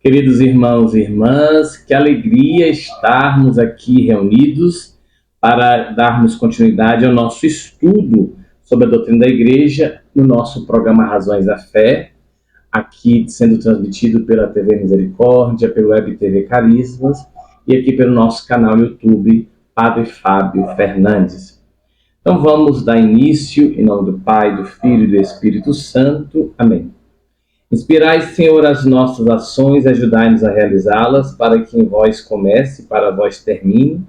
Queridos irmãos e irmãs, que alegria estarmos aqui reunidos para darmos continuidade ao nosso estudo sobre a doutrina da Igreja no nosso programa Razões da Fé, aqui sendo transmitido pela TV Misericórdia, pelo Web TV Carismas e aqui pelo nosso canal no YouTube, Padre Fábio Fernandes. Então vamos dar início em nome do Pai, do Filho e do Espírito Santo. Amém. Inspirai, Senhor, as nossas ações, ajudai-nos a realizá-las, para que em vós comece e para vós termine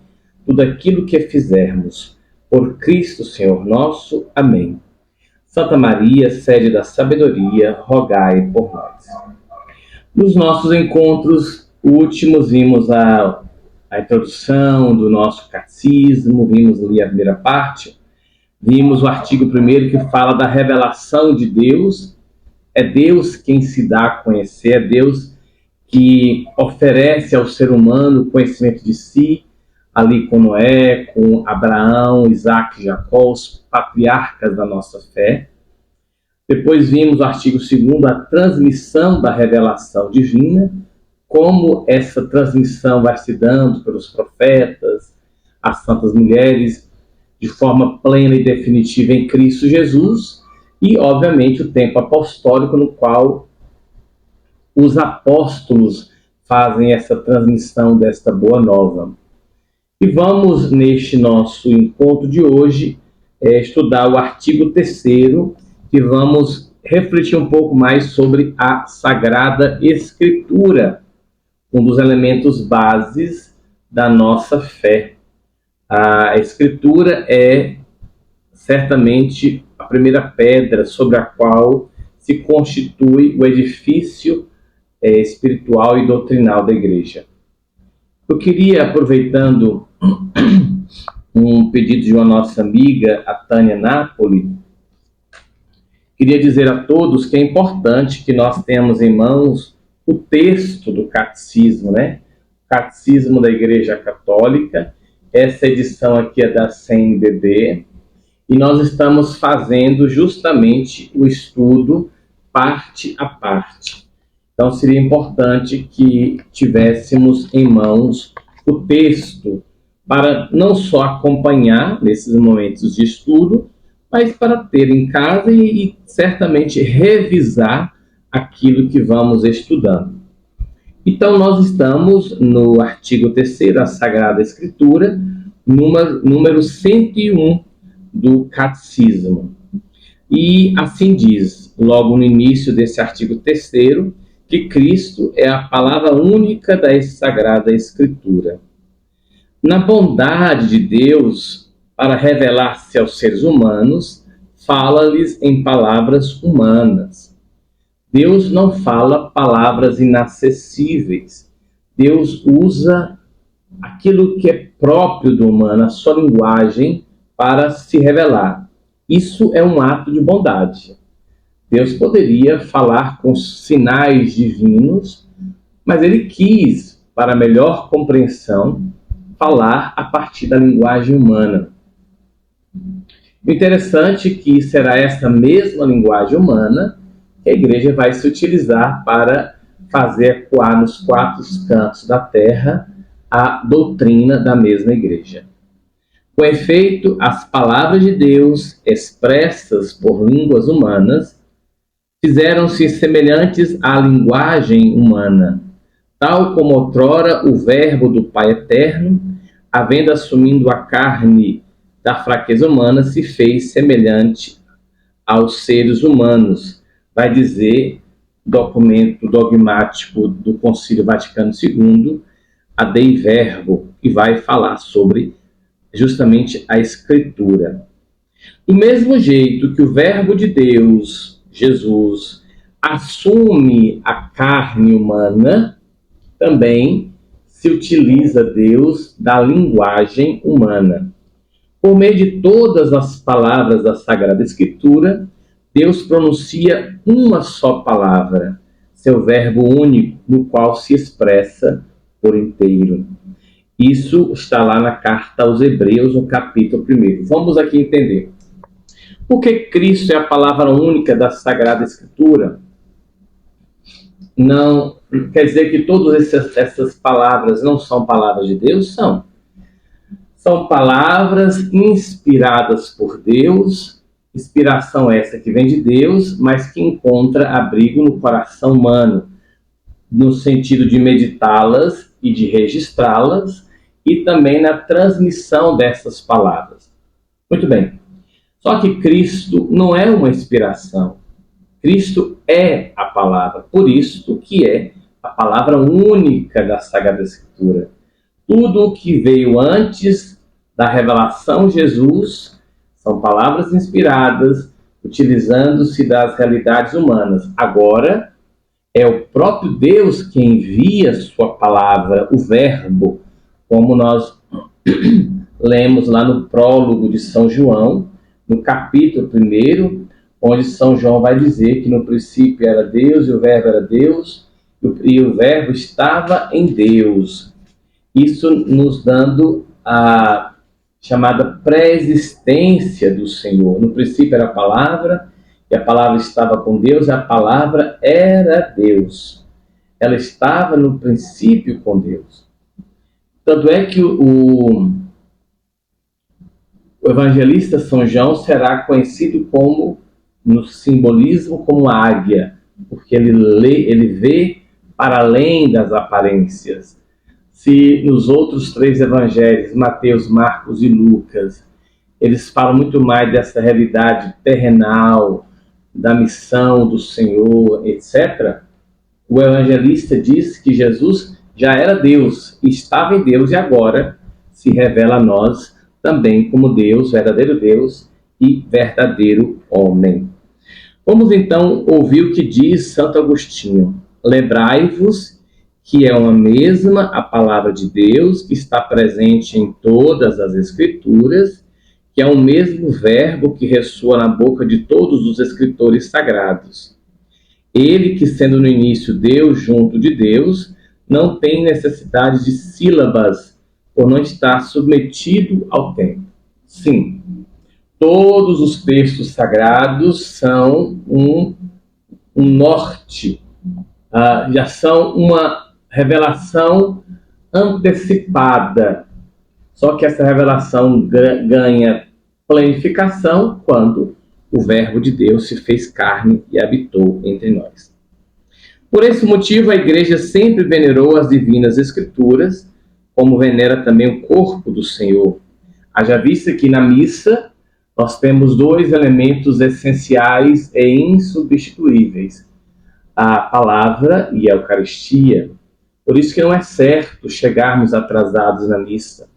tudo aquilo que fizermos. Por Cristo, Senhor nosso. Amém. Santa Maria, sede da sabedoria, rogai por nós. Nos nossos encontros últimos, vimos a introdução do nosso catecismo, vimos ali a primeira parte, vimos o artigo 1º que fala da revelação de Deus. É Deus quem se dá a conhecer, é Deus que oferece ao ser humano o conhecimento de si, ali com Noé, com Abraão, Isaac e Jacó, os patriarcas da nossa fé. Depois vimos o artigo 2º, a transmissão da revelação divina, como essa transmissão vai se dando pelos profetas, as santas mulheres, de forma plena e definitiva em Cristo Jesus. E, obviamente, o tempo apostólico no qual os apóstolos fazem essa transmissão desta boa nova. E vamos, neste nosso encontro de hoje, estudar o artigo 3º, que vamos refletir um pouco mais sobre a Sagrada Escritura, um dos elementos bases da nossa fé. A Escritura é certamente a primeira pedra sobre a qual se constitui o edifício espiritual e doutrinal da Igreja. Eu queria, aproveitando um pedido de uma nossa amiga, a Tânia Napoli, queria dizer a todos que é importante que nós tenhamos em mãos o texto do Catecismo, né? O Catecismo da Igreja Católica. Essa edição aqui é da CNBB. E nós estamos fazendo justamente o estudo parte a parte. Então, seria importante que tivéssemos em mãos o texto para não só acompanhar nesses momentos de estudo, mas para ter em casa e certamente revisar aquilo que vamos estudando. Então, nós estamos no artigo 3º, a Sagrada Escritura, número 101, do Catecismo. E assim diz, logo no início desse artigo 3º, que Cristo é a palavra única da Sagrada Escritura. Na bondade de Deus, para revelar-se aos seres humanos, fala-lhes em palavras humanas. Deus não fala palavras inacessíveis. Deus usa aquilo que é próprio do humano, a sua linguagem, para se revelar. Isso é um ato de bondade. Deus poderia falar com sinais divinos, mas ele quis, para melhor compreensão, falar a partir da linguagem humana. O interessante é que será essa mesma linguagem humana que a Igreja vai se utilizar para fazer ecoar nos 4 cantos da terra a doutrina da mesma Igreja. Com efeito, as palavras de Deus, expressas por línguas humanas, fizeram-se semelhantes à linguagem humana, tal como outrora o Verbo do Pai Eterno, havendo assumido a carne da fraqueza humana, se fez semelhante aos seres humanos. Vai dizer o documento dogmático do Concílio Vaticano II, a Dei Verbo, que vai falar sobre justamente a Escritura. Do mesmo jeito que o Verbo de Deus, Jesus, assume a carne humana, também se utiliza Deus da linguagem humana. Por meio de todas as palavras da Sagrada Escritura, Deus pronuncia uma só palavra, seu Verbo único, no qual se expressa por inteiro. Isso está lá na carta aos Hebreus, no capítulo 1. Vamos aqui entender. Por que Cristo é a palavra única da Sagrada Escritura? não quer dizer que todas essas palavras não são palavras de Deus? São palavras inspiradas por Deus, inspiração essa que vem de Deus, mas que encontra abrigo no coração humano, no sentido de meditá-las e de registrá-las, e também na transmissão dessas palavras. Muito bem. Só que Cristo não é uma inspiração. Cristo é a palavra. Por isso que é a palavra única da Sagrada Escritura. Tudo o que veio antes da revelação de Jesus são palavras inspiradas, utilizando-se das realidades humanas. Agora, é o próprio Deus que envia sua palavra, o Verbo, como nós lemos lá no prólogo de São João, no capítulo 1, onde São João vai dizer que no princípio era Deus, e o Verbo era Deus, e o Verbo estava em Deus. Isso nos dando a chamada pré-existência do Senhor. No princípio era a palavra, e a palavra estava com Deus, e a palavra era Deus. Ela estava no princípio com Deus. Tanto é que o evangelista São João será conhecido como, no simbolismo, como águia, porque ele vê para além das aparências. Se nos outros 3 evangelhos, Mateus, Marcos e Lucas, eles falam muito mais dessa realidade terrenal, da missão do Senhor, etc., o evangelista diz que Jesus já era Deus, estava em Deus e agora se revela a nós também como Deus, verdadeiro Deus e verdadeiro homem. Vamos então ouvir o que diz Santo Agostinho. Lembrai-vos que é uma mesma a palavra de Deus, que está presente em todas as Escrituras, que é o mesmo verbo que ressoa na boca de todos os escritores sagrados. Ele, que sendo no início Deus junto de Deus, não tem necessidade de sílabas, por não estar submetido ao tempo. Sim, todos os textos sagrados são um norte, já são uma revelação antecipada. Só que essa revelação ganha planificação quando o Verbo de Deus se fez carne e habitou entre nós. Por esse motivo, a Igreja sempre venerou as divinas Escrituras, como venera também o corpo do Senhor. Haja vista que na missa nós temos 2 elementos essenciais e insubstituíveis: a palavra e a Eucaristia. Por isso que não é certo chegarmos atrasados na missa,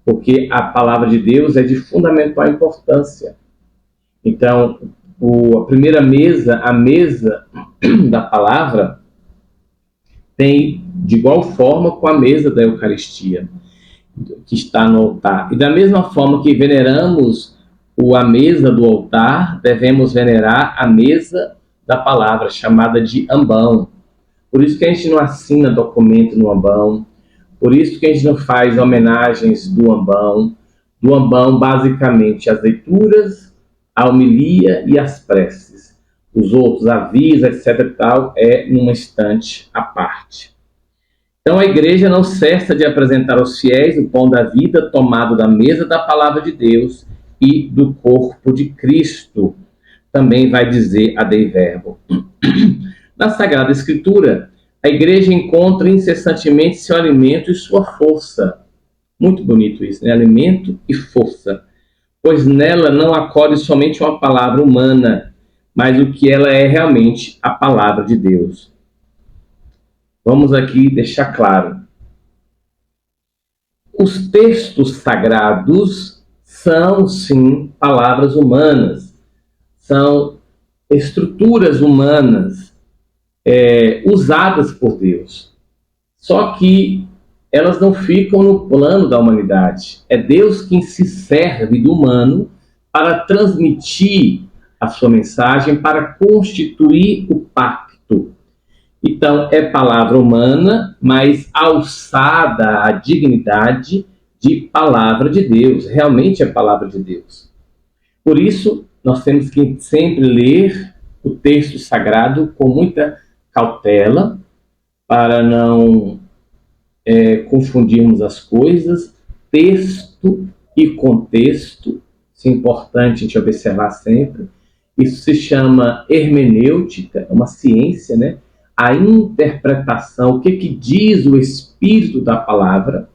porque a palavra de Deus é de fundamental importância. Então, a primeira mesa, a mesa da palavra, tem de igual forma com a mesa da Eucaristia, que está no altar. E da mesma forma que veneramos a mesa do altar, devemos venerar a mesa da palavra, chamada de ambão. Por isso que a gente não assina documento no ambão, por isso que a gente não faz homenagens do ambão. Do ambão, basicamente, as leituras, a homilia e as preces. Os outros avisos, etc. e tal, é numa estante à parte. Então a Igreja não cessa de apresentar aos fiéis o pão da vida tomado da mesa da palavra de Deus e do corpo de Cristo. Também vai dizer a Dei Verbo. Na Sagrada Escritura, a Igreja encontra incessantemente seu alimento e sua força. Muito bonito isso, né? Alimento e força. Pois nela não acolhe somente uma palavra humana, mas o que ela é realmente, a palavra de Deus. Vamos aqui deixar claro. Os textos sagrados são, sim, palavras humanas. São estruturas humanas usadas por Deus. Só que elas não ficam no plano da humanidade. É Deus quem se serve do humano para transmitir a sua mensagem, para constituir o pacto. Então, é palavra humana, mas alçada à dignidade de palavra de Deus. Realmente é palavra de Deus. Por isso, nós temos que sempre ler o texto sagrado com muita cautela, para não confundirmos as coisas. Texto e contexto, isso é importante a gente observar sempre. Isso se chama hermenêutica, é uma ciência, né? A interpretação, o que diz o espírito da palavra,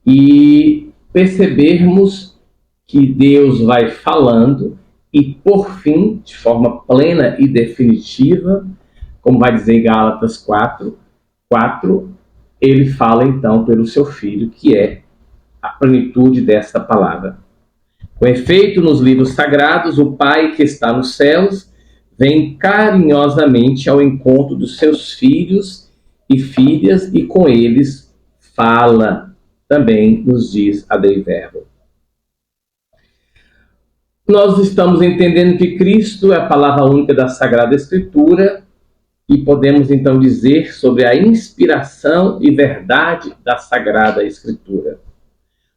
e percebermos que Deus vai falando e, por fim, de forma plena e definitiva, como vai dizer em Gálatas 4, ele fala então pelo seu Filho, que é a plenitude desta palavra. Com efeito, nos livros sagrados, o Pai que está nos céus vem carinhosamente ao encontro dos seus filhos e filhas e com eles fala, também nos diz a Dei Verbo. Nós estamos entendendo que Cristo é a palavra única da Sagrada Escritura e podemos então dizer sobre a inspiração e verdade da Sagrada Escritura.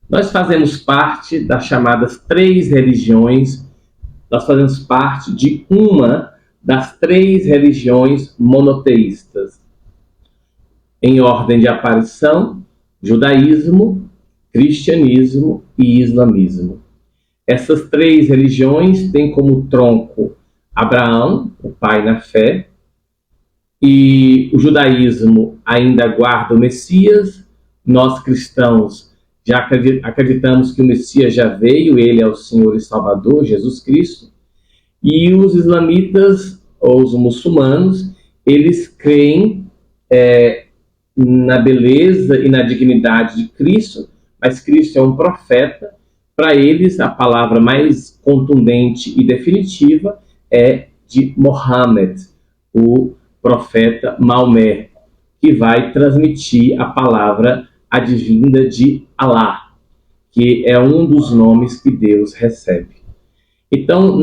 Nós fazemos parte das chamadas 3 religiões, nós fazemos parte de uma das 3 religiões monoteístas. Em ordem de aparição, judaísmo, cristianismo e islamismo. Essas 3 religiões têm como tronco Abraão, o pai na fé, e o judaísmo ainda aguarda o Messias. Nós cristãos já acreditamos que o Messias já veio, ele é o Senhor e Salvador, Jesus Cristo. E os islamitas, ou os muçulmanos, eles creem na beleza e na dignidade de Cristo, mas Cristo é um profeta. Para eles, a palavra mais contundente e definitiva é de Mohammed, o profeta Maomé, que vai transmitir a palavra advinda de Allah, que é um dos nomes que Deus recebe. Então,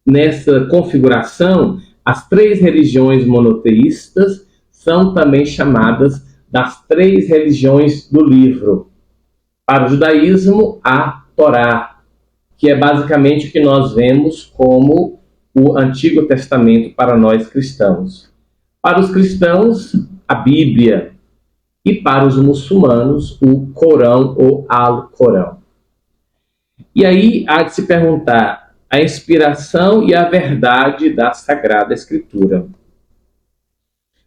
nessa configuração, as 3 religiões monoteístas são também chamadas das 3 religiões do livro. Para o judaísmo, a Torá, que é basicamente o que nós vemos como o Antigo Testamento para nós cristãos. Para os cristãos, a Bíblia. E para os muçulmanos, o Corão ou Al-Corão. E aí há de se perguntar a inspiração e a verdade da Sagrada Escritura.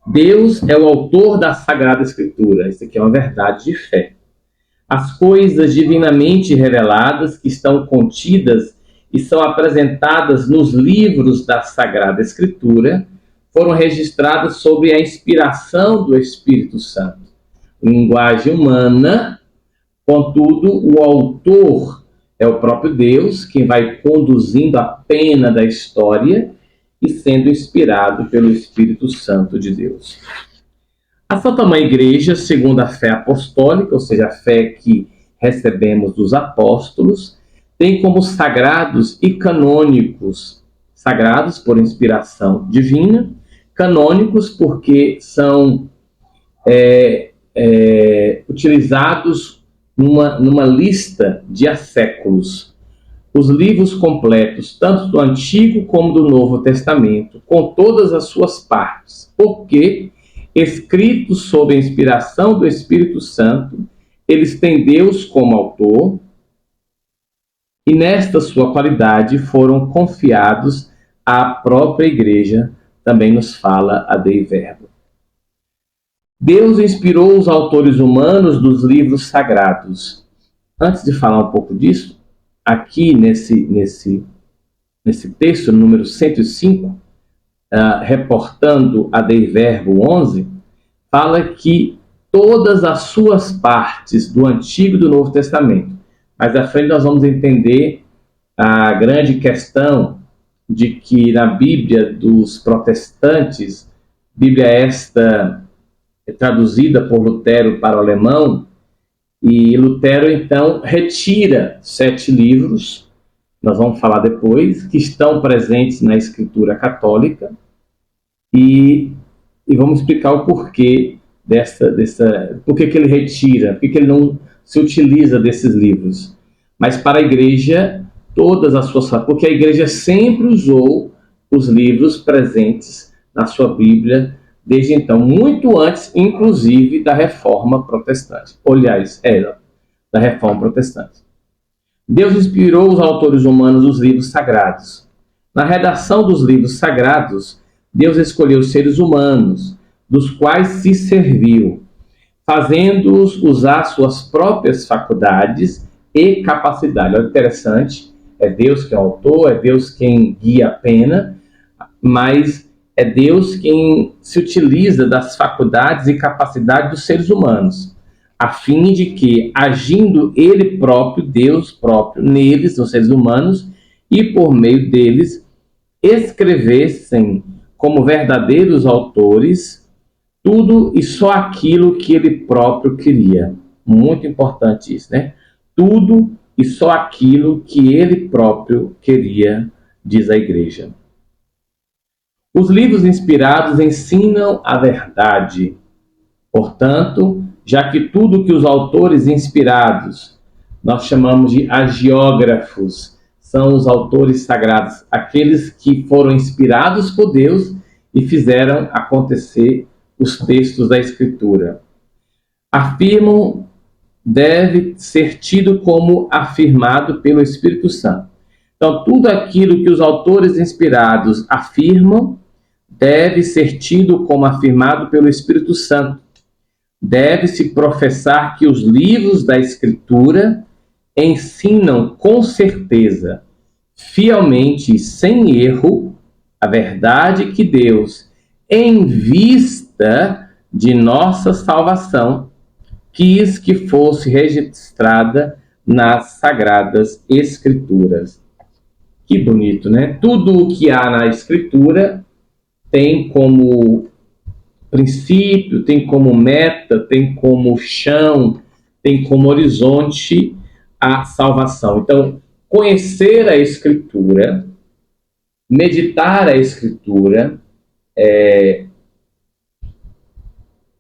Deus é o autor da Sagrada Escritura. Isso aqui é uma verdade de fé. As coisas divinamente reveladas que estão contidas e são apresentadas nos livros da Sagrada Escritura foram registradas sob a inspiração do Espírito Santo. Linguagem humana, contudo, o autor é o próprio Deus, quem vai conduzindo a pena da história e sendo inspirado pelo Espírito Santo de Deus. A Santa Mãe Igreja, segundo a fé apostólica, ou seja, a fé que recebemos dos apóstolos, tem como sagrados e canônicos, sagrados por inspiração divina, canônicos porque são utilizados numa lista de há séculos. Os livros completos, tanto do Antigo como do Novo Testamento, com todas as suas partes, porque escritos sob a inspiração do Espírito Santo, eles têm Deus como autor e nesta sua qualidade foram confiados à própria Igreja, também nos fala a Dei Verbo. Deus inspirou os autores humanos dos livros sagrados. Antes de falar um pouco disso, aqui nesse texto, número 105, reportando a Dei Verbo 11, fala que todas as suas partes do Antigo e do Novo Testamento. Mais à frente nós vamos entender a grande questão de que na Bíblia dos protestantes, Bíblia esta é traduzida por Lutero para o alemão, e Lutero então retira 7 livros, nós vamos falar depois, que estão presentes na Escritura Católica, e vamos explicar o porquê por que ele retira, por que ele não se utiliza desses livros. Mas para a Igreja, todas as suas... Porque a Igreja sempre usou os livros presentes na sua Bíblia desde então, muito antes, inclusive, da Reforma Protestante. Aliás, da Reforma Protestante. Deus inspirou os autores humanos dos livros sagrados. Na redação dos livros sagrados, Deus escolheu seres humanos, dos quais se serviu, fazendo-os usar suas próprias faculdades e capacidade. Olha, interessante, é Deus que é o autor, é Deus quem guia a pena, mas é Deus quem se utiliza das faculdades e capacidades dos seres humanos, a fim de que, agindo Ele próprio, Deus próprio, neles, nos seres humanos, e por meio deles, escrevessem como verdadeiros autores tudo e só aquilo que Ele próprio queria. Muito importante isso, né? Tudo e só aquilo que Ele próprio queria, diz a Igreja. Os livros inspirados ensinam a verdade. Portanto, já que tudo que os autores inspirados, nós chamamos de agiógrafos, são os autores sagrados, aqueles que foram inspirados por Deus e fizeram acontecer os textos da Escritura. Afirmam, deve ser tido como afirmado pelo Espírito Santo. Então, tudo aquilo que os autores inspirados afirmam deve ser tido como afirmado pelo Espírito Santo. Deve-se professar que os livros da Escritura ensinam com certeza, fielmente e sem erro, a verdade que Deus, em vista de nossa salvação, quis que fosse registrada nas Sagradas Escrituras. Que bonito, né? Tudo o que há na Escritura tem como princípio, tem como meta, tem como chão, tem como horizonte a salvação. Então, conhecer a Escritura, meditar a Escritura,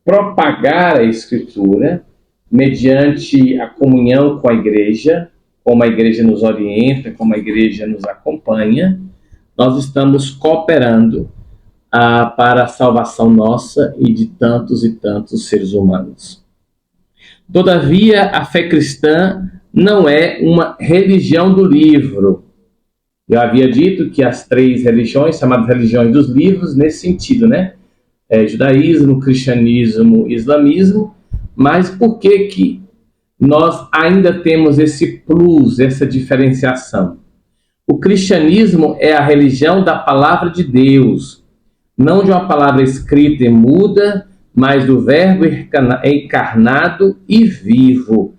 propagar a Escritura mediante a comunhão com a Igreja, como a Igreja nos orienta, como a Igreja nos acompanha, nós estamos cooperando para a salvação nossa e de tantos e tantos seres humanos. Todavia, a fé cristã não é uma religião do livro. Eu havia dito que as 3 religiões, chamadas religiões dos livros, nesse sentido, né? Judaísmo, cristianismo, islamismo. Mas por que nós ainda temos esse plus, essa diferenciação? O cristianismo é a religião da palavra de Deus, não de uma palavra escrita e muda, mas do verbo encarnado e vivo.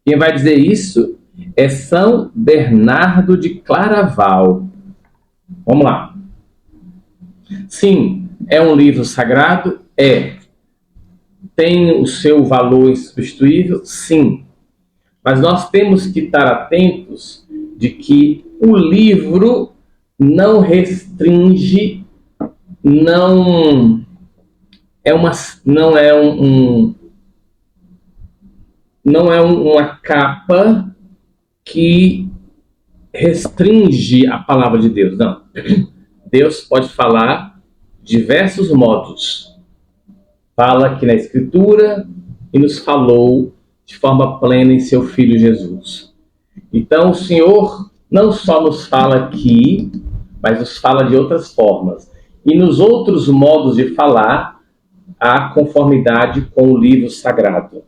Quem vai dizer isso é São Bernardo de Claraval. Vamos lá. Sim, é um livro sagrado? Tem o seu valor insubstituível? Sim. Mas nós temos que estar atentos de que o livro não restringe, não é uma capa que restringe a palavra de Deus. Não. Deus pode falar de diversos modos. Fala aqui na Escritura e nos falou de forma plena em seu Filho Jesus. Então, o Senhor não só nos fala aqui, mas nos fala de outras formas. E nos outros modos de falar, há conformidade com o livro sagrado.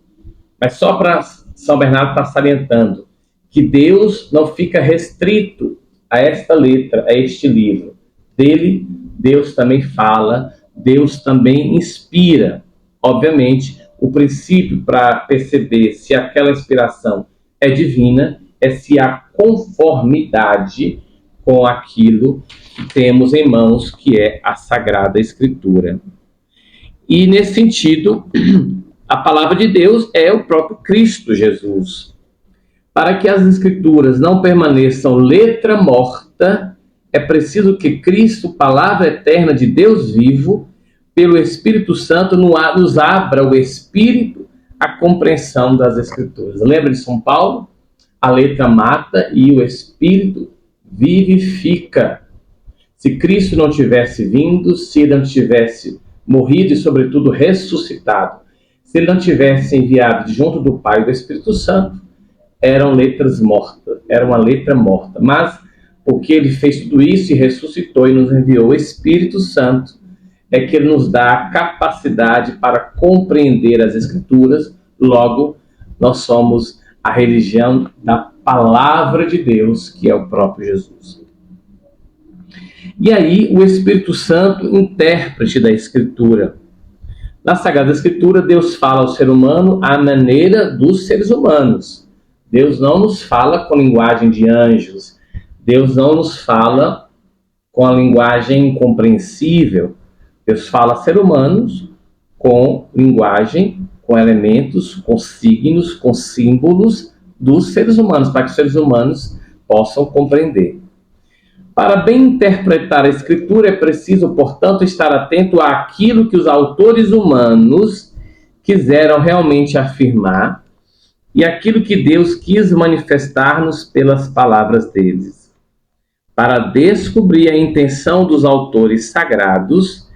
Mas só para São Bernardo estar salientando que Deus não fica restrito a esta letra, a este livro. Dele, Deus também fala, Deus também inspira. Obviamente, o princípio para perceber se aquela inspiração é divina é se há conformidade com aquilo que temos em mãos, que é a Sagrada Escritura. E, nesse sentido, a palavra de Deus é o próprio Cristo Jesus. Para que as Escrituras não permaneçam letra morta, é preciso que Cristo, palavra eterna de Deus vivo, pelo Espírito Santo, nos abra o Espírito a compreensão das Escrituras. Lembra de São Paulo? A letra mata e o Espírito vivifica. Se Cristo não tivesse vindo, se ele não tivesse morrido e, sobretudo, ressuscitado, se ele não tivesse enviado de junto do Pai e do Espírito Santo, eram letras mortas, era uma letra morta. Mas, porque ele fez tudo isso e ressuscitou e nos enviou o Espírito Santo, é que ele nos dá a capacidade para compreender as Escrituras. Logo, nós somos a religião da Palavra de Deus, que é o próprio Jesus. E aí, o Espírito Santo, intérprete da Escritura. Na Sagrada Escritura, Deus fala ao ser humano à maneira dos seres humanos. Deus não nos fala com linguagem de anjos. Deus não nos fala com a linguagem incompreensível. Deus fala a seres humanos com linguagem, com elementos, com signos, com símbolos dos seres humanos, para que os seres humanos possam compreender. Para bem interpretar a Escritura, é preciso, portanto, estar atento àquilo que os autores humanos quiseram realmente afirmar e aquilo que Deus quis manifestar-nos pelas palavras deles. Para descobrir a intenção dos autores sagrados,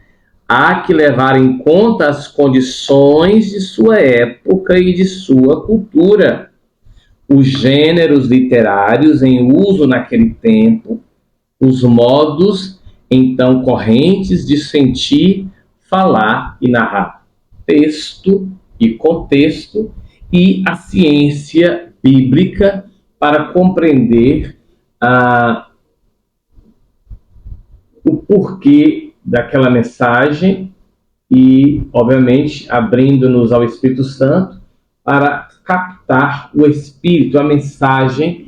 há que levar em conta as condições de sua época e de sua cultura, os gêneros literários em uso naquele tempo, os modos, então, correntes de sentir, falar e narrar, texto e contexto, e a ciência bíblica para compreender o porquê daquela mensagem e, obviamente, abrindo-nos ao Espírito Santo para captar o Espírito, a mensagem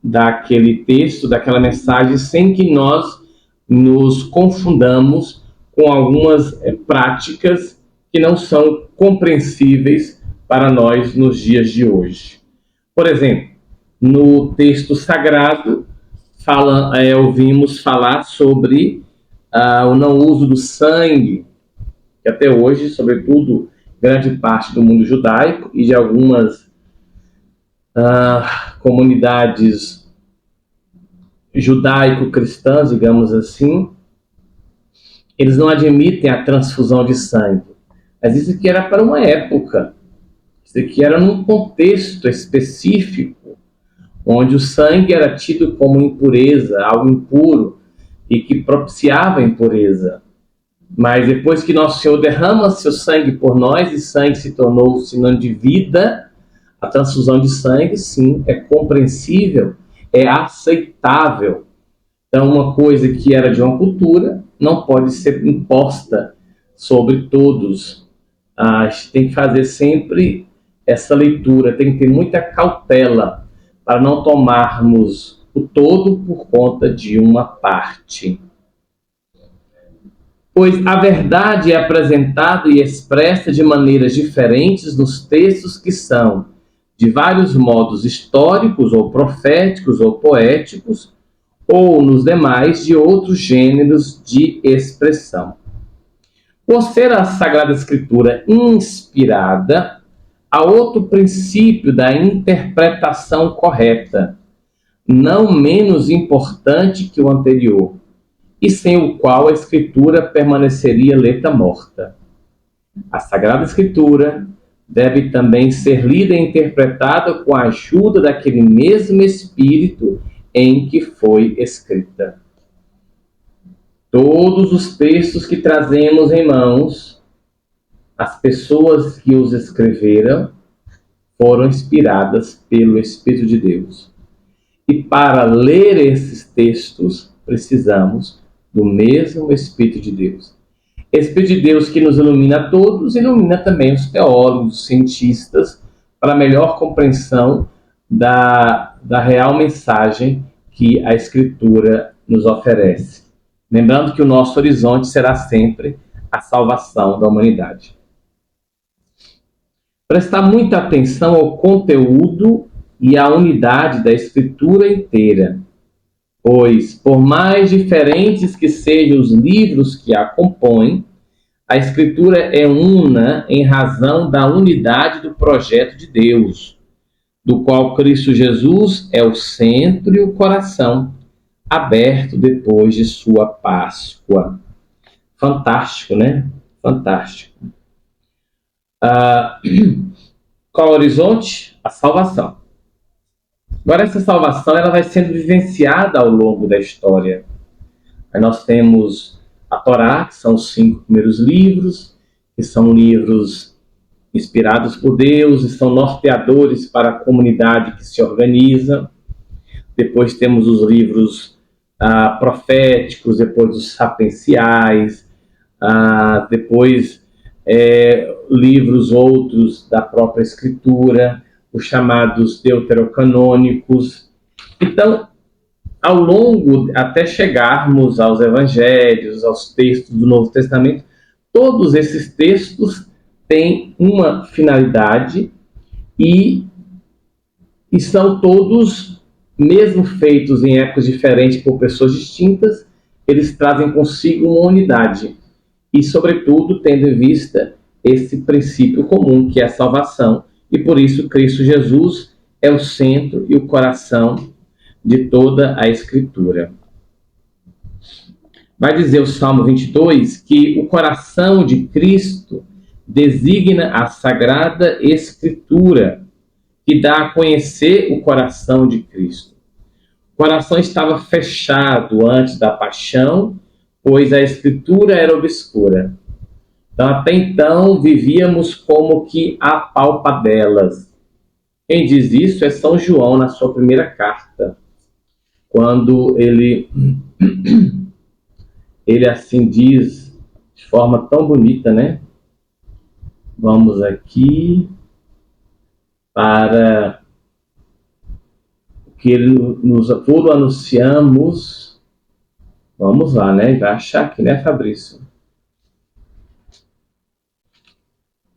daquele texto, daquela mensagem, sem que nós nos confundamos com algumas práticas que não são compreensíveis para nós nos dias de hoje. Por exemplo, no texto sagrado, ouvimos falar sobre o não uso do sangue, que até hoje, sobretudo, grande parte do mundo judaico e de algumas comunidades judaico-cristãs, digamos assim, eles não admitem a transfusão de sangue. Mas isso aqui era para uma época, isso aqui era num contexto específico, onde o sangue era tido como impureza, algo impuro, e que propiciava a impureza. Mas depois que Nosso Senhor derrama seu sangue por nós, e sangue se tornou sinônimo de vida, a transfusão de sangue, sim, é compreensível, é aceitável. Então, uma coisa que era de uma cultura não pode ser imposta sobre todos. A gente tem que fazer sempre essa leitura, tem que ter muita cautela para não tomarmos o todo por conta de uma parte. Pois a verdade é apresentada e expressa de maneiras diferentes nos textos que são de vários modos históricos, ou proféticos, ou poéticos, ou nos demais de outros gêneros de expressão. Por ser a Sagrada Escritura inspirada, há outro princípio da interpretação correta, não menos importante que o anterior, e sem o qual a Escritura permaneceria letra morta. A Sagrada Escritura deve também ser lida e interpretada com a ajuda daquele mesmo Espírito em que foi escrita. Todos os textos que trazemos em mãos, as pessoas que os escreveram, foram inspiradas pelo Espírito de Deus. E para ler esses textos, precisamos do mesmo Espírito de Deus. Espírito de Deus que nos ilumina a todos, ilumina também os teólogos, os cientistas, para melhor compreensão da real mensagem que a Escritura nos oferece. Lembrando que o nosso horizonte será sempre a salvação da humanidade. Prestar muita atenção ao conteúdo e à unidade da Escritura inteira, pois, por mais diferentes que sejam os livros que a compõem, a Escritura é una em razão da unidade do projeto de Deus, do qual Cristo Jesus é o centro e o coração, aberto depois de sua Páscoa. Fantástico, né? Fantástico. Qual é o horizonte? A salvação. Agora, essa salvação ela vai sendo vivenciada ao longo da história. Aí nós temos a Torá, que são os 5 primeiros livros, que são livros inspirados por Deus e são norteadores para a comunidade que se organiza. Depois temos os livros proféticos, depois os sapienciais, depois livros outros da própria Escritura, os chamados deuterocanônicos. Então, ao longo, até chegarmos aos evangelhos, aos textos do Novo Testamento, todos esses textos têm uma finalidade e são todos, mesmo feitos em épocas diferentes por pessoas distintas, eles trazem consigo uma unidade e, sobretudo, tendo em vista esse princípio comum que é a salvação, e por isso Cristo Jesus é o centro e o coração de toda a Escritura. Vai dizer o Salmo 22 que o coração de Cristo designa a Sagrada Escritura, que dá a conhecer o coração de Cristo. O coração estava fechado antes da paixão, pois a Escritura era obscura. Então, até então, vivíamos como que a palpadelas. Quem diz isso é São João, na sua primeira carta, quando ele assim diz, de forma tão bonita, né? Vamos aqui para o que ele nos tudo anunciamos. Vamos lá, né? Vai achar aqui, né, Fabrício?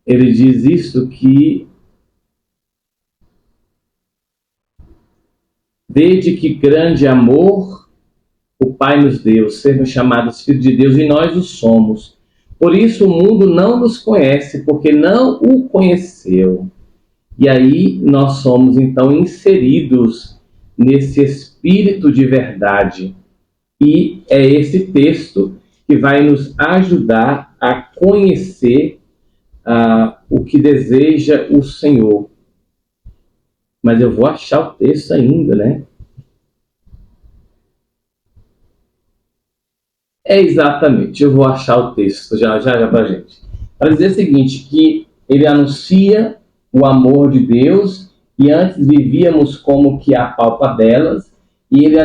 Ele diz isso que vede que grande amor o Pai nos deu, sermos chamados filhos de Deus, e nós o somos. Por isso o mundo não nos conhece, porque não o conheceu. E aí nós somos, então, inseridos nesse espírito de verdade. E é esse texto que vai nos ajudar a conhecer o que deseja o Senhor. Mas eu vou achar o texto ainda, né? Exatamente, eu vou achar o texto já para a gente. Para dizer o seguinte, que ele anuncia o amor de Deus, e antes vivíamos como que a palpadelas, e ele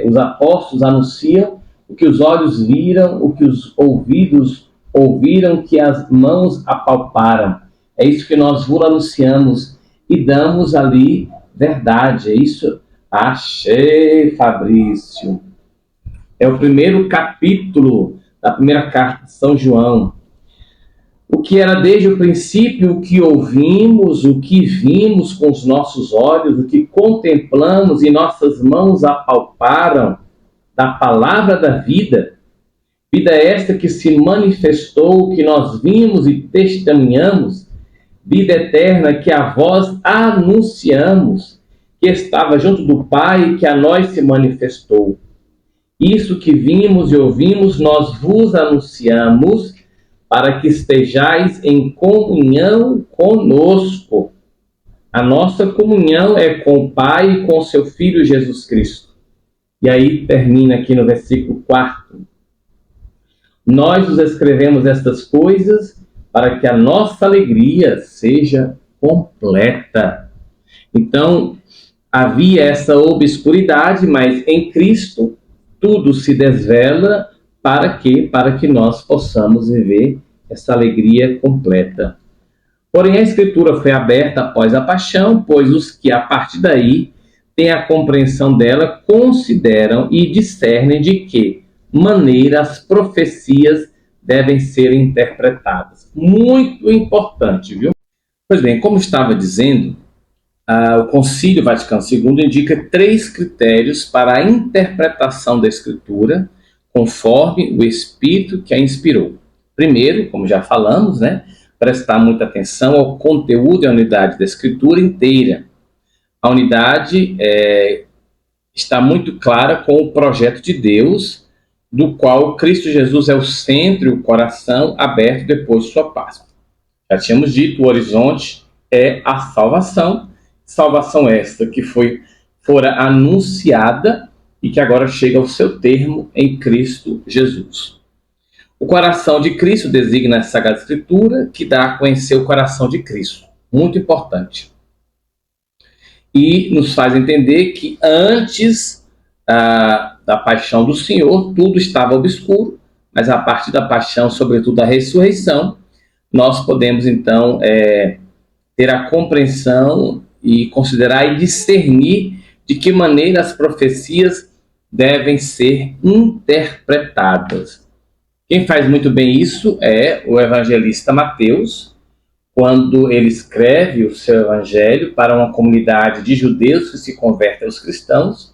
os apóstolos anunciam o que os olhos viram, o que os ouvidos ouviram, que as mãos apalparam. É isso que nós vos anunciamos e damos ali verdade. É isso. Achei, Fabrício. É o primeiro capítulo da primeira carta de São João. O que era desde o princípio, o que ouvimos, o que vimos com os nossos olhos, o que contemplamos e nossas mãos apalparam da palavra da vida. Vida esta que se manifestou, que nós vimos e testemunhamos. Vida eterna que a vós anunciamos, que estava junto do Pai e que a nós se manifestou. Isso que vimos e ouvimos, nós vos anunciamos, para que estejais em comunhão conosco. A nossa comunhão é com o Pai e com seu Filho Jesus Cristo. E aí termina aqui no versículo 4. Nós vos escrevemos estas coisas para que a nossa alegria seja completa. Então, havia essa obscuridade, mas em Cristo tudo se desvela. Para quê? Para que nós possamos viver essa alegria completa. Porém, a Escritura foi aberta após a paixão, pois os que, a partir daí, têm a compreensão dela, consideram e discernem de que maneira as profecias devem ser interpretadas. Muito importante, viu? Pois bem, como estava dizendo, o Concílio Vaticano II indica 3 critérios para a interpretação da Escritura, conforme o Espírito que a inspirou. Primeiro, como já falamos, né, prestar muita atenção ao conteúdo e à unidade da Escritura inteira. A unidade está muito clara com o projeto de Deus, do qual Cristo Jesus é o centro e o coração aberto depois de sua Páscoa. Já tínhamos dito, o horizonte é a salvação, salvação esta que fora anunciada e que agora chega ao seu termo em Cristo Jesus. O coração de Cristo designa a Sagrada Escritura, que dá a conhecer o coração de Cristo. Muito importante. E nos faz entender que antes da paixão do Senhor, tudo estava obscuro, mas a partir da paixão, sobretudo da ressurreição, nós podemos então ter a compreensão e considerar e discernir de que maneira as profecias devem ser interpretadas. Quem faz muito bem isso é o evangelista Mateus, quando ele escreve o seu evangelho para uma comunidade de judeus que se convertem aos cristãos.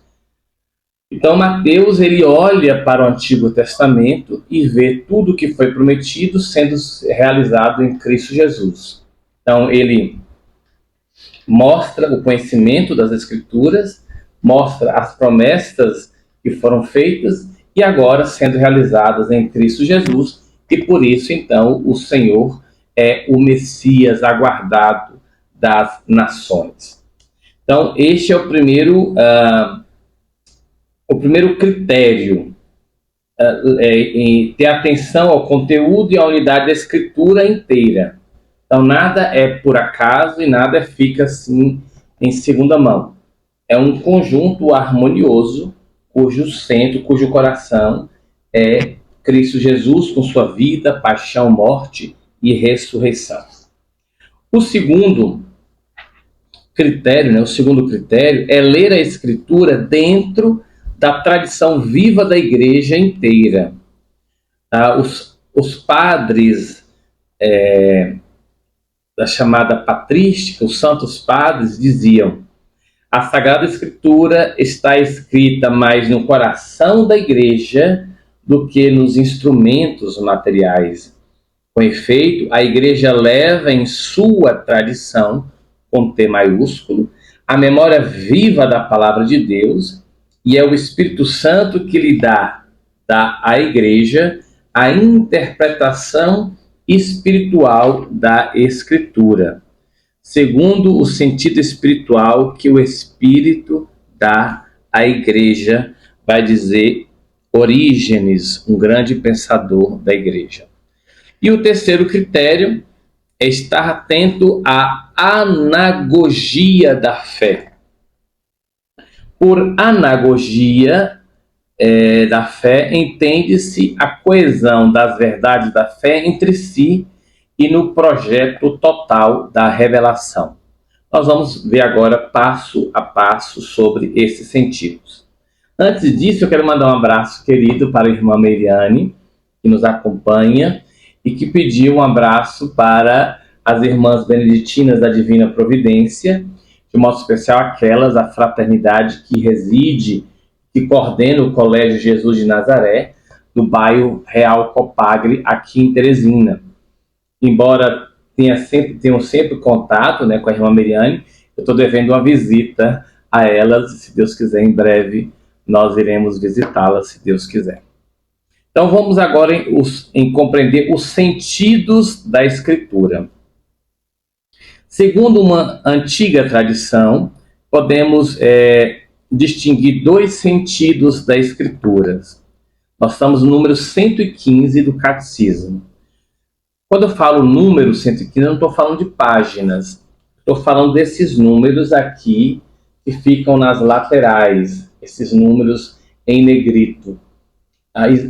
Então Mateus, ele olha para o Antigo Testamento e vê tudo que foi prometido sendo realizado em Cristo Jesus. Então ele mostra o conhecimento das Escrituras, mostra as promessas que foram feitas e agora sendo realizadas em Cristo Jesus, e por isso então o Senhor é o Messias aguardado das nações. Então este é o primeiro critério, em ter atenção ao conteúdo e à unidade da Escritura inteira. Então nada é por acaso e nada fica assim em segunda mão. É um conjunto harmonioso cujo centro, cujo coração é Cristo Jesus com sua vida, paixão, morte e ressurreição. O segundo critério é ler a Escritura dentro da tradição viva da igreja inteira. Os padres da chamada patrística, os santos padres, diziam: a Sagrada Escritura está escrita mais no coração da igreja do que nos instrumentos materiais. Com efeito, a igreja leva em sua tradição, com T maiúsculo, a memória viva da palavra de Deus, e é o Espírito Santo que lhe dá à igreja a interpretação espiritual da Escritura, segundo o sentido espiritual que o Espírito dá à igreja, vai dizer Orígenes, um grande pensador da igreja. E o terceiro critério é estar atento à anagogia da fé. Por anagogia da fé, entende-se a coesão das verdades da fé entre si e no projeto total da revelação. Nós vamos ver agora passo a passo sobre esses sentidos. Antes disso, eu quero mandar um abraço querido para a irmã Meiriane, que nos acompanha, e que pediu um abraço para as irmãs beneditinas da Divina Providência, de modo especial aquelas, a fraternidade que reside, que coordena o Colégio Jesus de Nazaré, do bairro Real Copagre, aqui em Teresina. Embora tenham sempre contato, né, com a irmã Miriane, eu estou devendo uma visita a elas, se Deus quiser, em breve nós iremos visitá-las, se Deus quiser. Então vamos agora em compreender os sentidos da Escritura. Segundo uma antiga tradição, podemos distinguir dois sentidos da Escritura. Nós estamos no número 115 do Catecismo. Quando eu falo número 115, eu não estou falando de páginas. Estou falando desses números aqui que ficam nas laterais, esses números em negrito.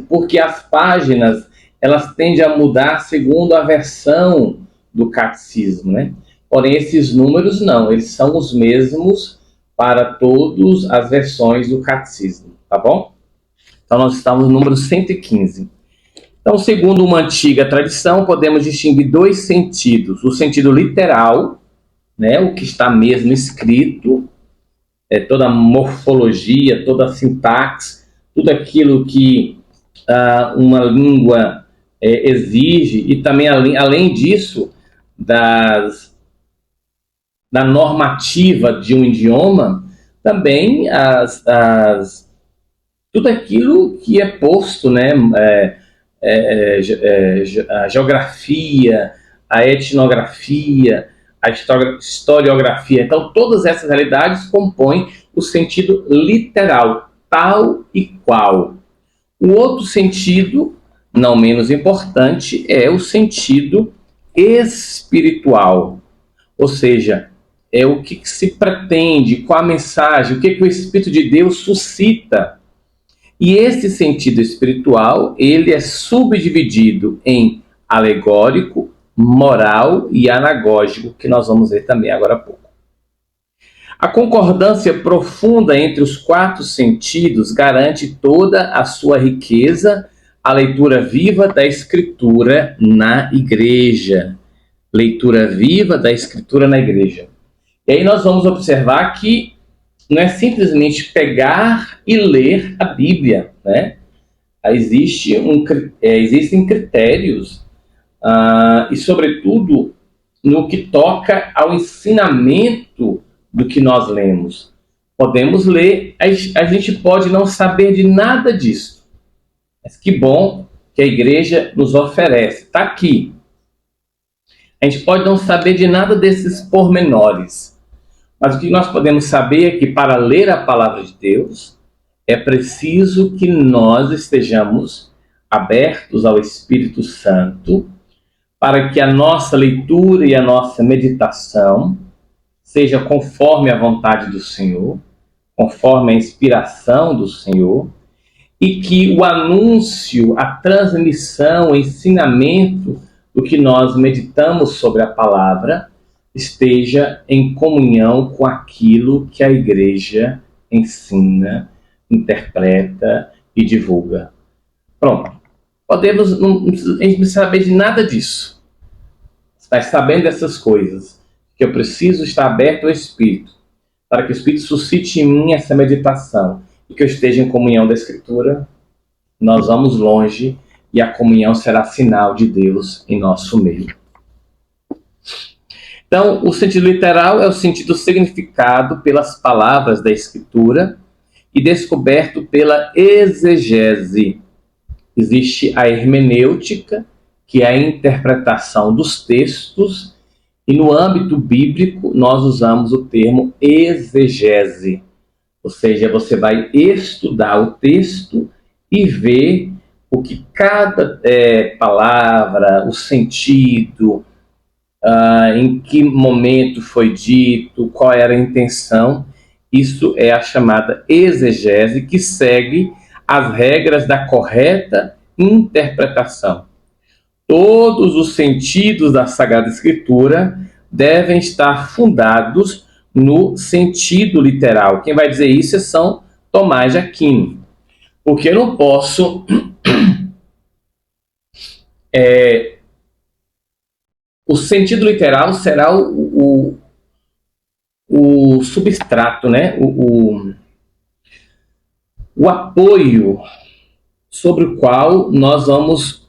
Porque as páginas, elas tendem a mudar segundo a versão do catecismo, né? Porém, esses números não, eles são os mesmos para todas as versões do catecismo, tá bom? Então, nós estamos no número 115. Então, segundo uma antiga tradição, podemos distinguir dois sentidos. O sentido literal, né, o que está mesmo escrito, toda a morfologia, toda a sintaxe, tudo aquilo que uma língua exige, e também, além disso, da normativa de um idioma, também tudo aquilo que é posto, né? A geografia, a etnografia, a historiografia. Então, todas essas realidades compõem o sentido literal, tal e qual. O outro sentido, não menos importante, é o sentido espiritual, ou seja, é o que se pretende, qual a mensagem, o que o Espírito de Deus suscita. E esse sentido espiritual, ele é subdividido em alegórico, moral e anagógico, que nós vamos ver também agora há pouco. A concordância profunda entre os quatro sentidos garante toda a sua riqueza à leitura viva da Escritura na igreja. Leitura viva da Escritura na igreja. E aí nós vamos observar que não é simplesmente pegar e ler a Bíblia, né? Existem critérios e, sobretudo, no que toca ao ensinamento do que nós lemos. Podemos ler, a gente pode não saber de nada disso, mas que bom que a igreja nos oferece. Está aqui. A gente pode não saber de nada desses pormenores, mas o que nós podemos saber é que para ler a palavra de Deus, é preciso que nós estejamos abertos ao Espírito Santo, para que a nossa leitura e a nossa meditação seja conforme a vontade do Senhor, conforme a inspiração do Senhor, e que o anúncio, a transmissão, o ensinamento do que nós meditamos sobre a palavra esteja em comunhão com aquilo que a igreja ensina, interpreta e divulga. Pronto. A gente não precisa saber de nada disso. Mas sabendo dessas coisas, que eu preciso estar aberto ao Espírito, para que o Espírito suscite em mim essa meditação e que eu esteja em comunhão da Escritura, nós vamos longe e a comunhão será sinal de Deus em nosso meio. Então, o sentido literal é o sentido significado pelas palavras da Escritura e descoberto pela exegese. Existe a hermenêutica, que é a interpretação dos textos, e no âmbito bíblico nós usamos o termo exegese, ou seja, você vai estudar o texto e ver o que cada palavra, o sentido, em que momento foi dito, qual era a intenção. Isso é a chamada exegese, que segue as regras da correta interpretação. Todos os sentidos da Sagrada Escritura devem estar fundados no sentido literal. Quem vai dizer isso é São Tomás de Aquino. Porque eu não posso o sentido literal será o substrato, né? O apoio sobre o qual nós vamos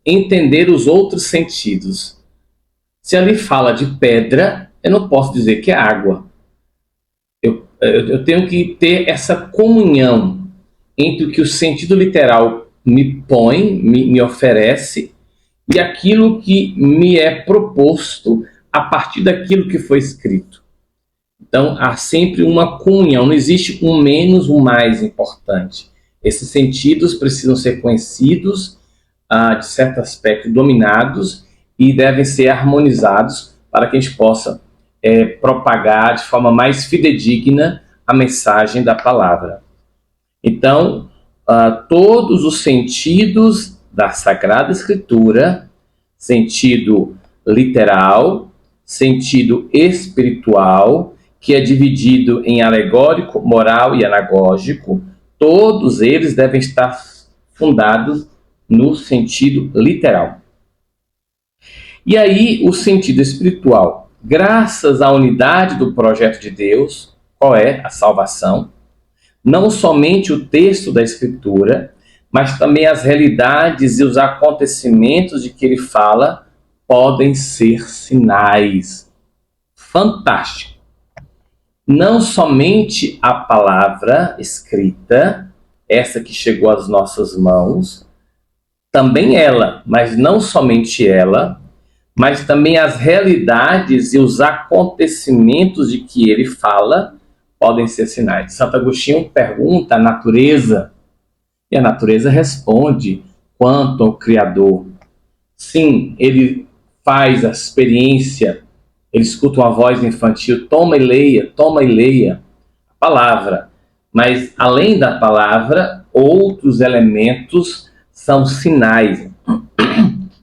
entender os outros sentidos. Se ali fala de pedra, eu não posso dizer que é água. Eu tenho que ter essa comunhão entre o que o sentido literal me põe, me oferece, e aquilo que me é proposto a partir daquilo que foi escrito. Então, há sempre uma comunhão, não existe um menos, um mais importante. Esses sentidos precisam ser conhecidos, de certo aspecto, dominados, e devem ser harmonizados para que a gente possa propagar de forma mais fidedigna a mensagem da palavra. Então, todos os sentidos da Sagrada Escritura, sentido literal, sentido espiritual, que é dividido em alegórico, moral e anagógico, todos eles devem estar fundados no sentido literal. E aí, o sentido espiritual, graças à unidade do projeto de Deus, qual é? A salvação. Não somente o texto da Escritura, mas também as realidades e os acontecimentos de que ele fala podem ser sinais. Fantástico! não somente a palavra escrita, essa que chegou às nossas mãos, também ela, mas não somente ela, mas também as realidades e os acontecimentos de que ele fala podem ser sinais. Santo Agostinho pergunta à natureza, e a natureza responde quanto ao Criador. Sim, ele faz a experiência, ele escuta uma voz infantil, toma e leia a palavra. Mas, além da palavra, outros elementos são sinais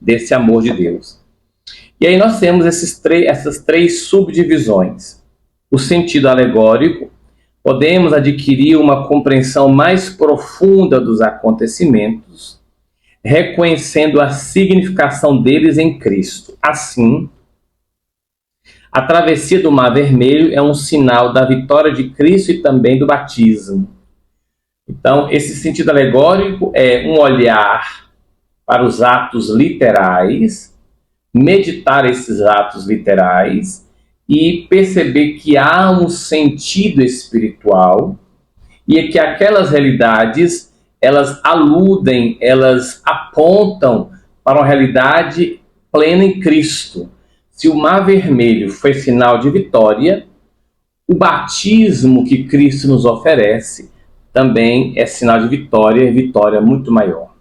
desse amor de Deus. E aí nós temos essas três subdivisões. O sentido alegórico, podemos adquirir uma compreensão mais profunda dos acontecimentos, reconhecendo a significação deles em Cristo. Assim, a travessia do Mar Vermelho é um sinal da vitória de Cristo e também do batismo. Então, esse sentido alegórico é um olhar para os atos literais, meditar esses atos literais e perceber que há um sentido espiritual e que aquelas realidades, elas aludem, elas apontam para uma realidade plena em Cristo. Se o Mar Vermelho foi sinal de vitória, o batismo que Cristo nos oferece também é sinal de vitória, e vitória muito maior.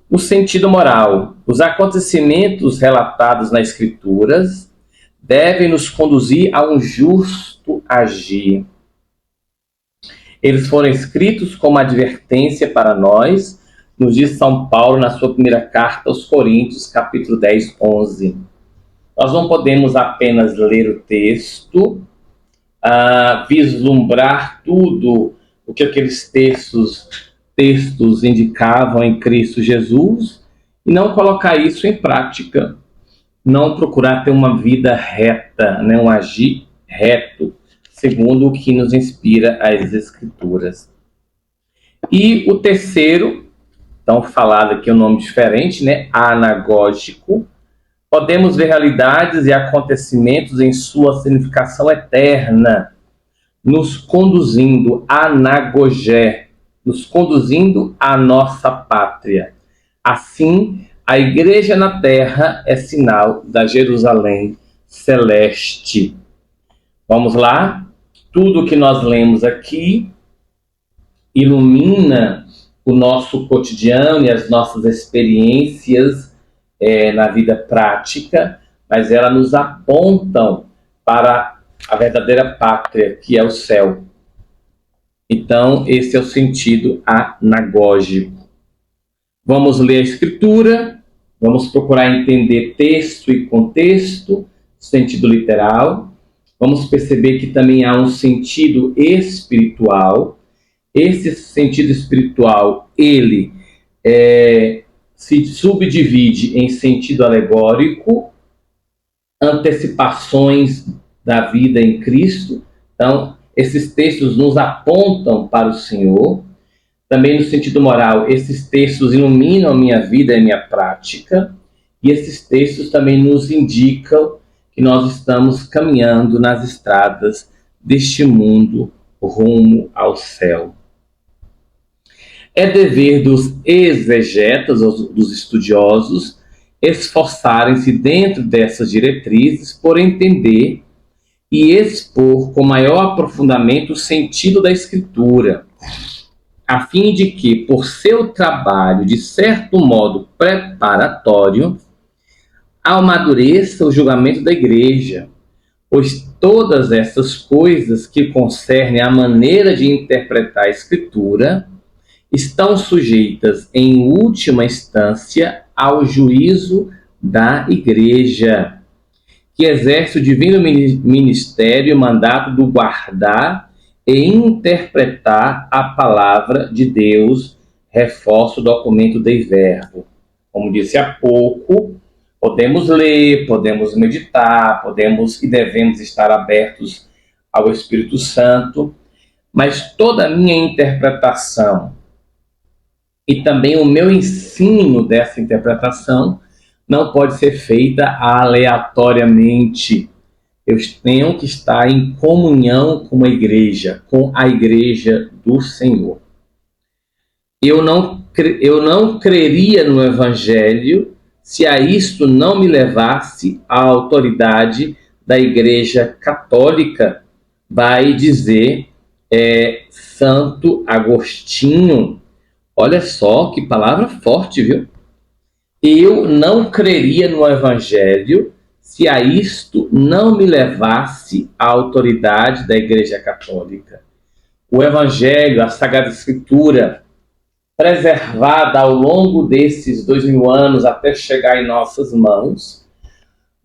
O sentido moral. Os acontecimentos relatados nas Escrituras devem nos conduzir a um justo agir. Eles foram escritos como advertência para nós, nos diz São Paulo na sua primeira carta aos Coríntios, capítulo 10, 11. Nós não podemos apenas ler o texto, vislumbrar tudo o que aqueles textos indicavam em Cristo Jesus e não colocar isso em prática, não procurar ter uma vida reta, né, um agir reto, segundo o que nos inspira as Escrituras. E o terceiro, então falado aqui um nome diferente, né, anagógico, podemos ver realidades e acontecimentos em sua significação eterna, nos conduzindo anagogé, nos conduzindo à nossa pátria. Assim, a igreja na terra é sinal da Jerusalém celeste. Vamos lá? Tudo que nós lemos aqui ilumina o nosso cotidiano e as nossas experiências na vida prática, mas elas nos apontam para a verdadeira pátria, que é o céu. Então, esse é o sentido anagógico. Vamos ler a Escritura, vamos procurar entender texto e contexto, sentido literal. Vamos perceber que também há um sentido espiritual. Esse sentido espiritual, ele se subdivide em sentido alegórico, antecipações da vida em Cristo. Então, esses textos nos apontam para o Senhor. Também no sentido moral, esses textos iluminam a minha vida e a minha prática. E esses textos também nos indicam que nós estamos caminhando nas estradas deste mundo rumo ao céu. É dever dos exegetas, dos estudiosos, esforçarem-se dentro dessas diretrizes por entender e expor com maior aprofundamento o sentido da Escritura, a fim de que, por seu trabalho, de certo modo preparatório, amadureça o julgamento da Igreja, pois todas essas coisas que concernem a maneira de interpretar a Escritura estão sujeitas, em última instância, ao juízo da Igreja, que exerce o divino ministério e mandato do guardar e interpretar a palavra de Deus, reforça o documento Dei Verbo. Como disse há pouco, podemos ler, podemos meditar, podemos e devemos estar abertos ao Espírito Santo, mas toda a minha interpretação e também o meu ensino dessa interpretação não pode ser feita aleatoriamente. Eu tenho que estar em comunhão com a igreja do Senhor. Eu não creria no Evangelho se a isto não me levasse à autoridade da Igreja Católica, vai dizer Santo Agostinho. Olha só que palavra forte, viu? Eu não creria no Evangelho se a isto não me levasse à autoridade da Igreja Católica. O Evangelho, a Sagrada Escritura, preservada ao longo desses 2000 anos até chegar em nossas mãos,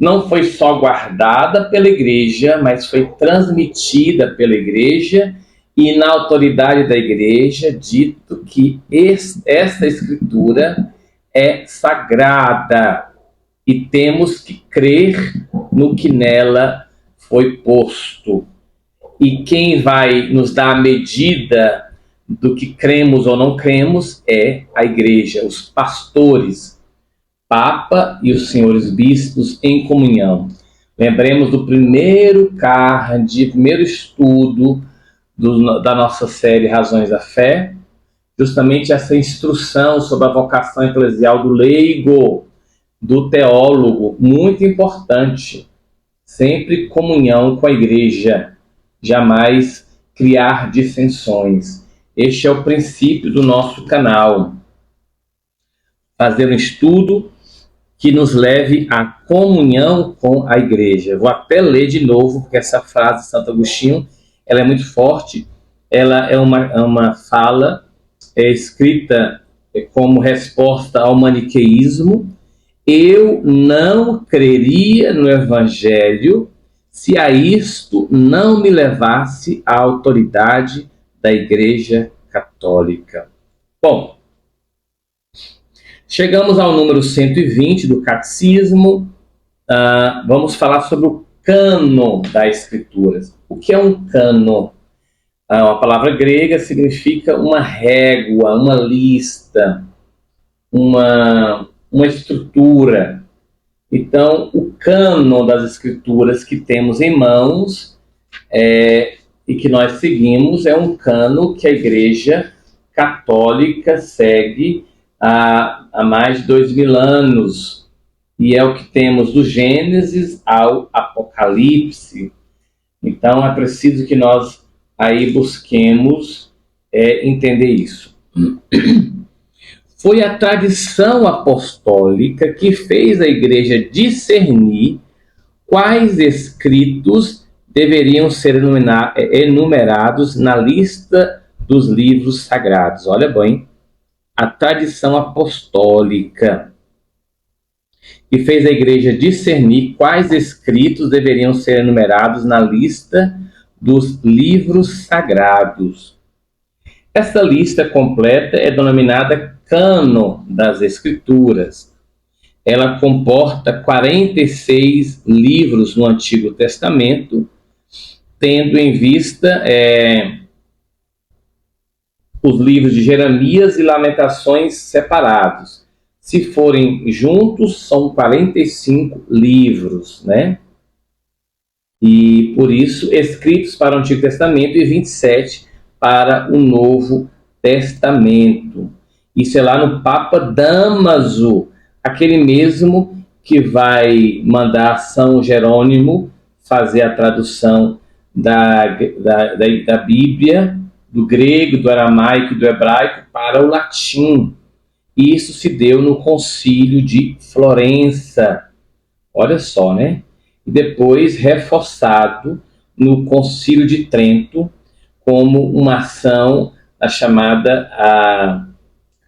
não foi só guardada pela Igreja, mas foi transmitida pela Igreja e na autoridade da Igreja dito que esta Escritura é sagrada e temos que crer no que nela foi posto. E quem vai nos dar a medida do que cremos ou não cremos é a Igreja, os pastores, Papa e os senhores bispos em comunhão. Lembremos do primeiro estudo da nossa série Razões da Fé, justamente essa instrução sobre a vocação eclesial do leigo, do teólogo, muito importante. Sempre comunhão com a Igreja, jamais criar dissensões. Este é o princípio do nosso canal. Fazer um estudo que nos leve à comunhão com a Igreja. Eu vou até ler de novo, porque essa frase de Santo Agostinho ela é muito forte. Ela é uma fala escrita como resposta ao maniqueísmo. Eu não creria no Evangelho se a isto não me levasse à autoridade da Igreja Católica. Bom, chegamos ao número 120 do Catecismo. Vamos falar sobre o cânon das Escrituras. O que é um cânon? A palavra grega significa uma régua, uma lista, uma estrutura. Então, o cânon das Escrituras que temos em mãos e que nós seguimos é um cânon que a Igreja Católica segue há mais de 2000 anos. E é o que temos do Gênesis ao Apocalipse. Então, é preciso que nós aí busquemos entender isso. Foi a tradição apostólica que fez a Igreja discernir quais escritos deveriam ser enumerados na lista dos livros sagrados. Olha bem, a tradição apostólica que fez a Igreja discernir quais escritos deveriam ser enumerados na lista dos livros sagrados. Essa lista completa é denominada Cânon das Escrituras. Ela comporta 46 livros no Antigo Testamento, tendo em vista os livros de Jeremias e Lamentações separados. Se forem juntos, são 45 livros, né? E, por isso, escritos para o Antigo Testamento e 27 para o Novo Testamento. Isso é lá no Papa Dámaso, aquele mesmo que vai mandar São Jerônimo fazer a tradução da Bíblia, do grego, do aramaico e do hebraico para o latim. E isso se deu no Concílio de Florença. Olha só, né? E depois reforçado no Concílio de Trento como uma ação chamada a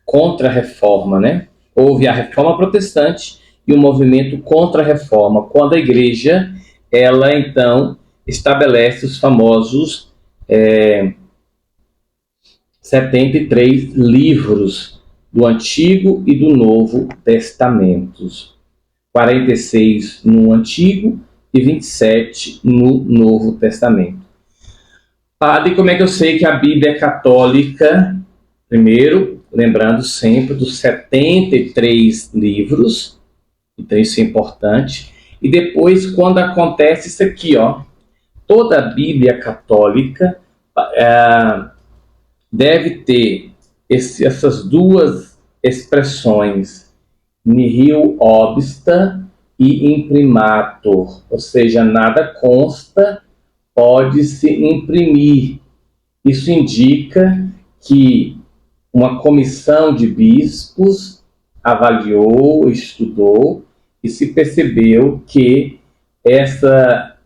Contra-Reforma, né? Houve a Reforma Protestante e o movimento Contra-Reforma, quando a Igreja, ela então estabelece os famosos 73 livros do Antigo e do Novo Testamentos. 46 no Antigo e 27 no Novo Testamento. Padre, como é que eu sei que a Bíblia é católica? Primeiro, lembrando sempre dos 73 livros, então isso é importante. E depois, quando acontece isso aqui, ó, toda a Bíblia católica deve ter essas duas expressões, nihil obsta e imprimatur, ou seja, nada consta, pode-se imprimir. Isso indica que uma comissão de bispos avaliou, estudou e se percebeu que essa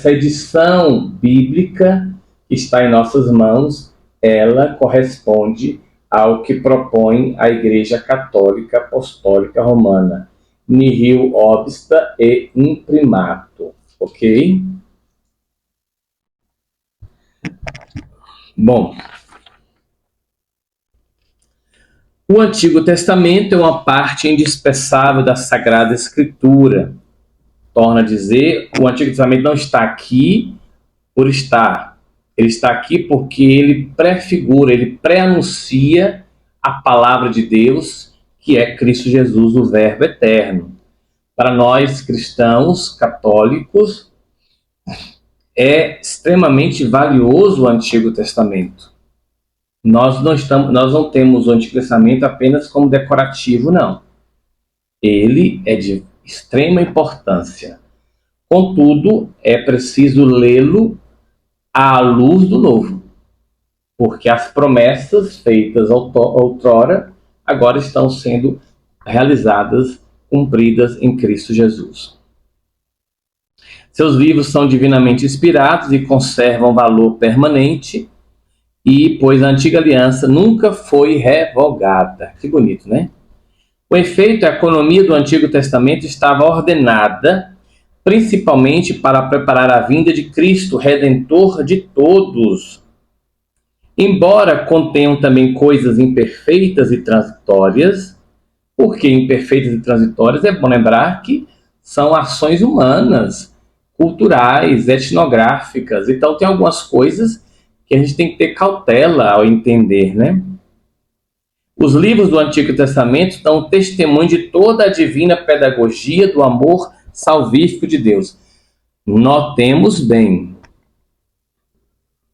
edição bíblica que está em nossas mãos, ela corresponde ao que propõe a Igreja Católica Apostólica Romana. Nihil obsta e imprimatur, ok? Bom, o Antigo Testamento é uma parte indispensável da Sagrada Escritura. Torna a dizer, o Antigo Testamento não está aqui por estar. Ele está aqui porque ele prefigura, ele pré-anuncia a palavra de Deus, que é Cristo Jesus, o Verbo eterno. Para nós cristãos católicos, é extremamente valioso o Antigo Testamento. Nós não temos o Antigo Testamento apenas como decorativo, não. Ele é de extrema importância. Contudo, é preciso lê-lo à luz do Novo, porque as promessas feitas outrora agora estão sendo realizadas, cumpridas em Cristo Jesus. Seus livros são divinamente inspirados e conservam valor permanente, e pois a antiga aliança nunca foi revogada. Que bonito, né? Com efeito, a economia do Antigo Testamento estava ordenada principalmente para preparar a vinda de Cristo, Redentor de todos. Embora contenham também coisas imperfeitas e transitórias, porque imperfeitas e transitórias é bom lembrar que são ações humanas, culturais, etnográficas. Então tem algumas coisas que a gente tem que ter cautela ao entender, né? Os livros do Antigo Testamento dão testemunho de toda a divina pedagogia do amor salvífico de Deus. Notemos bem,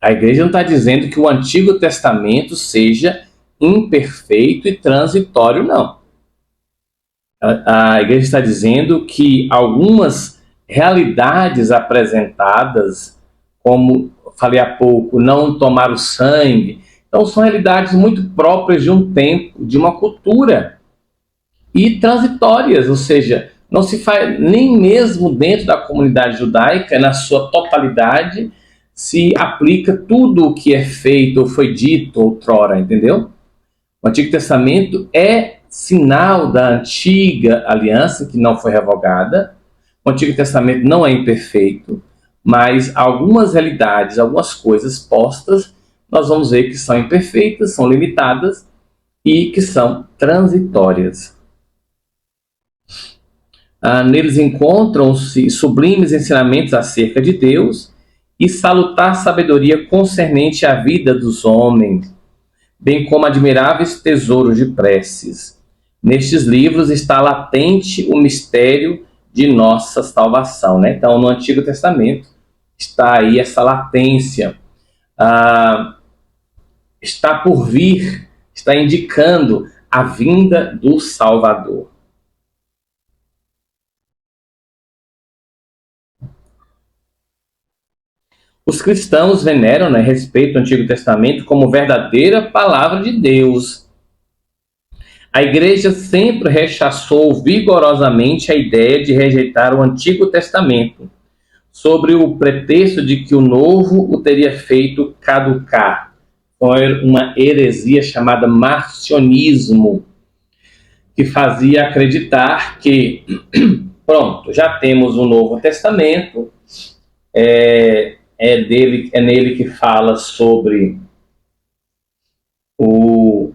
a igreja não está dizendo que o Antigo Testamento seja imperfeito e transitório, não. A igreja está dizendo que algumas realidades apresentadas, como falei há pouco, não tomar o sangue, então são realidades muito próprias de um tempo, de uma cultura, e transitórias, ou seja, não se faz, nem mesmo dentro da comunidade judaica, na sua totalidade, se aplica tudo o que é feito ou foi dito outrora, entendeu? O Antigo Testamento é sinal da antiga aliança, que não foi revogada. O Antigo Testamento não é imperfeito, mas algumas realidades, algumas coisas postas, nós vamos ver que são imperfeitas, são limitadas e que são transitórias. Neles encontram-se sublimes ensinamentos acerca de Deus e salutar sabedoria concernente à vida dos homens, bem como admiráveis tesouros de preces. Nestes livros está latente o mistério de nossa salvação, né? Então, no Antigo Testamento está aí essa latência, está por vir, está indicando a vinda do Salvador. Os cristãos veneram, né, respeitam o Antigo Testamento como verdadeira palavra de Deus. A igreja sempre rechaçou vigorosamente a ideia de rejeitar o Antigo Testamento, sobre o pretexto de que o Novo o teria feito caducar. Foi uma heresia chamada marcionismo, que fazia acreditar que, pronto, já temos o Novo Testamento, é nele que fala sobre o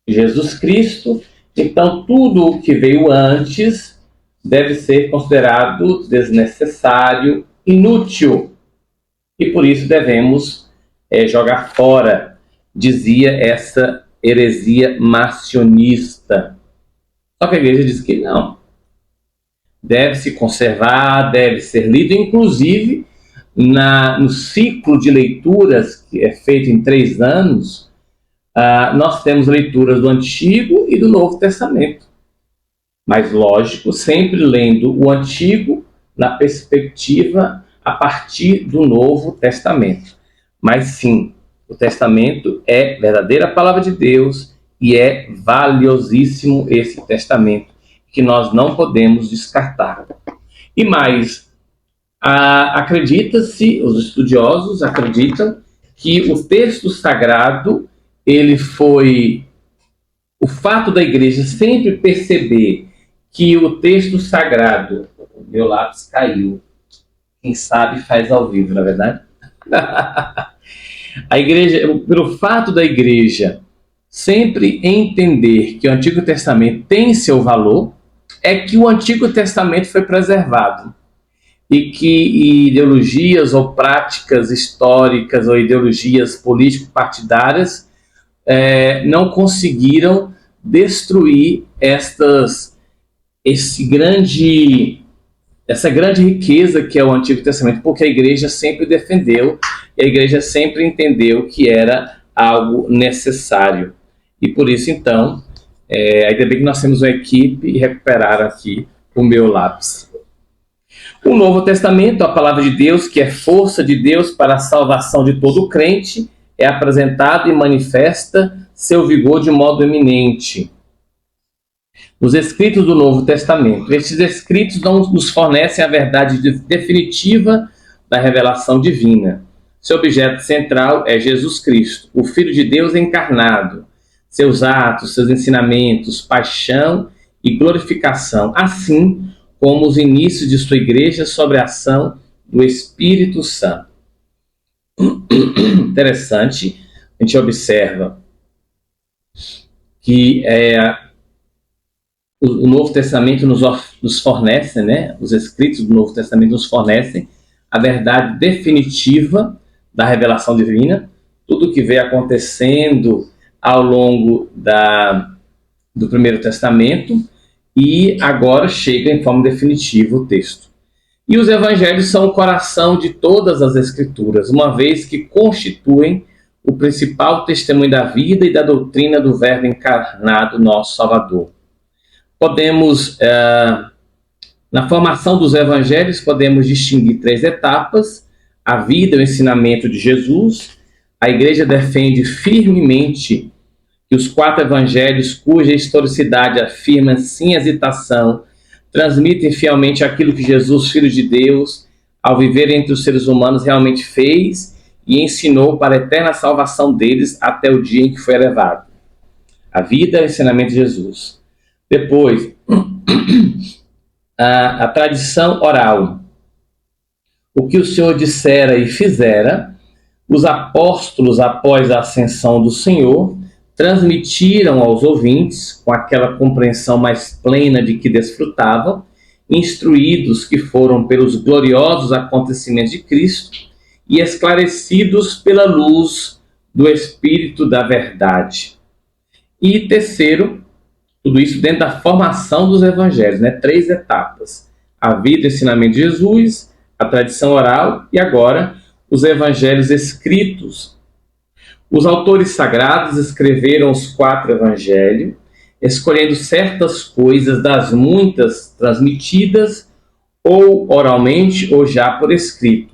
Jesus Cristo, então tudo o que veio antes deve ser considerado desnecessário, inútil, e por isso devemos jogar fora, dizia essa heresia marcionista. Só que a igreja diz que não. deve se conservar, deve ser lido, inclusive no ciclo de leituras, que é feito em 3 anos, nós temos leituras do Antigo e do Novo Testamento. Mas, lógico, sempre lendo o Antigo na perspectiva a partir do Novo Testamento. Mas, sim, o Testamento é verdadeira palavra de Deus e é valiosíssimo esse Testamento, que nós não podemos descartar. E mais, acredita-se, os estudiosos acreditam que o texto sagrado, ele foi o fato da igreja sempre perceber que o texto sagrado, meu lápis caiu, quem sabe faz ao vivo, não é verdade? A igreja, pelo fato da igreja sempre entender que o Antigo Testamento tem seu valor, é que o Antigo Testamento foi preservado. E que ideologias ou práticas históricas ou ideologias político-partidárias não conseguiram destruir essa grande riqueza que é o Antigo Testamento, porque a igreja sempre defendeu e a igreja sempre entendeu que era algo necessário. E por isso, então, ainda bem que nós temos uma equipe e recuperaram aqui o meu lápis. O Novo Testamento, a palavra de Deus, que é força de Deus para a salvação de todo crente, é apresentado e manifesta seu vigor de modo eminente. Os escritos do Novo Testamento. Estes escritos não nos fornecem a verdade definitiva da revelação divina. Seu objeto central é Jesus Cristo, o Filho de Deus encarnado. Seus atos, seus ensinamentos, paixão e glorificação, assim como os inícios de sua igreja sobre a ação do Espírito Santo. Interessante, a gente observa que o Novo Testamento nos fornece, né? Os escritos do Novo Testamento nos fornecem a verdade definitiva da revelação divina, tudo que veio acontecendo ao longo do Primeiro Testamento, e agora chega em forma definitiva o texto. E os evangelhos são o coração de todas as escrituras, uma vez que constituem o principal testemunho da vida e da doutrina do Verbo encarnado, nosso Salvador. Podemos, na formação dos evangelhos, podemos distinguir 3 etapas: a vida e o ensinamento de Jesus. A igreja defende firmemente que os 4 evangelhos, cuja historicidade afirma sem hesitação, transmitem fielmente aquilo que Jesus, Filho de Deus, ao viver entre os seres humanos, realmente fez e ensinou para a eterna salvação deles até o dia em que foi elevado. A vida e o ensinamento de Jesus. Depois, a tradição oral. O que o Senhor dissera e fizera, os apóstolos, após a ascensão do Senhor, transmitiram aos ouvintes, com aquela compreensão mais plena de que desfrutavam, instruídos que foram pelos gloriosos acontecimentos de Cristo e esclarecidos pela luz do Espírito da verdade. E terceiro, tudo isso dentro da formação dos evangelhos, né? 3 etapas: a vida e o ensinamento de Jesus, a tradição oral e agora os evangelhos escritos. Os autores sagrados escreveram os 4 evangelhos, escolhendo certas coisas das muitas transmitidas ou oralmente ou já por escrito,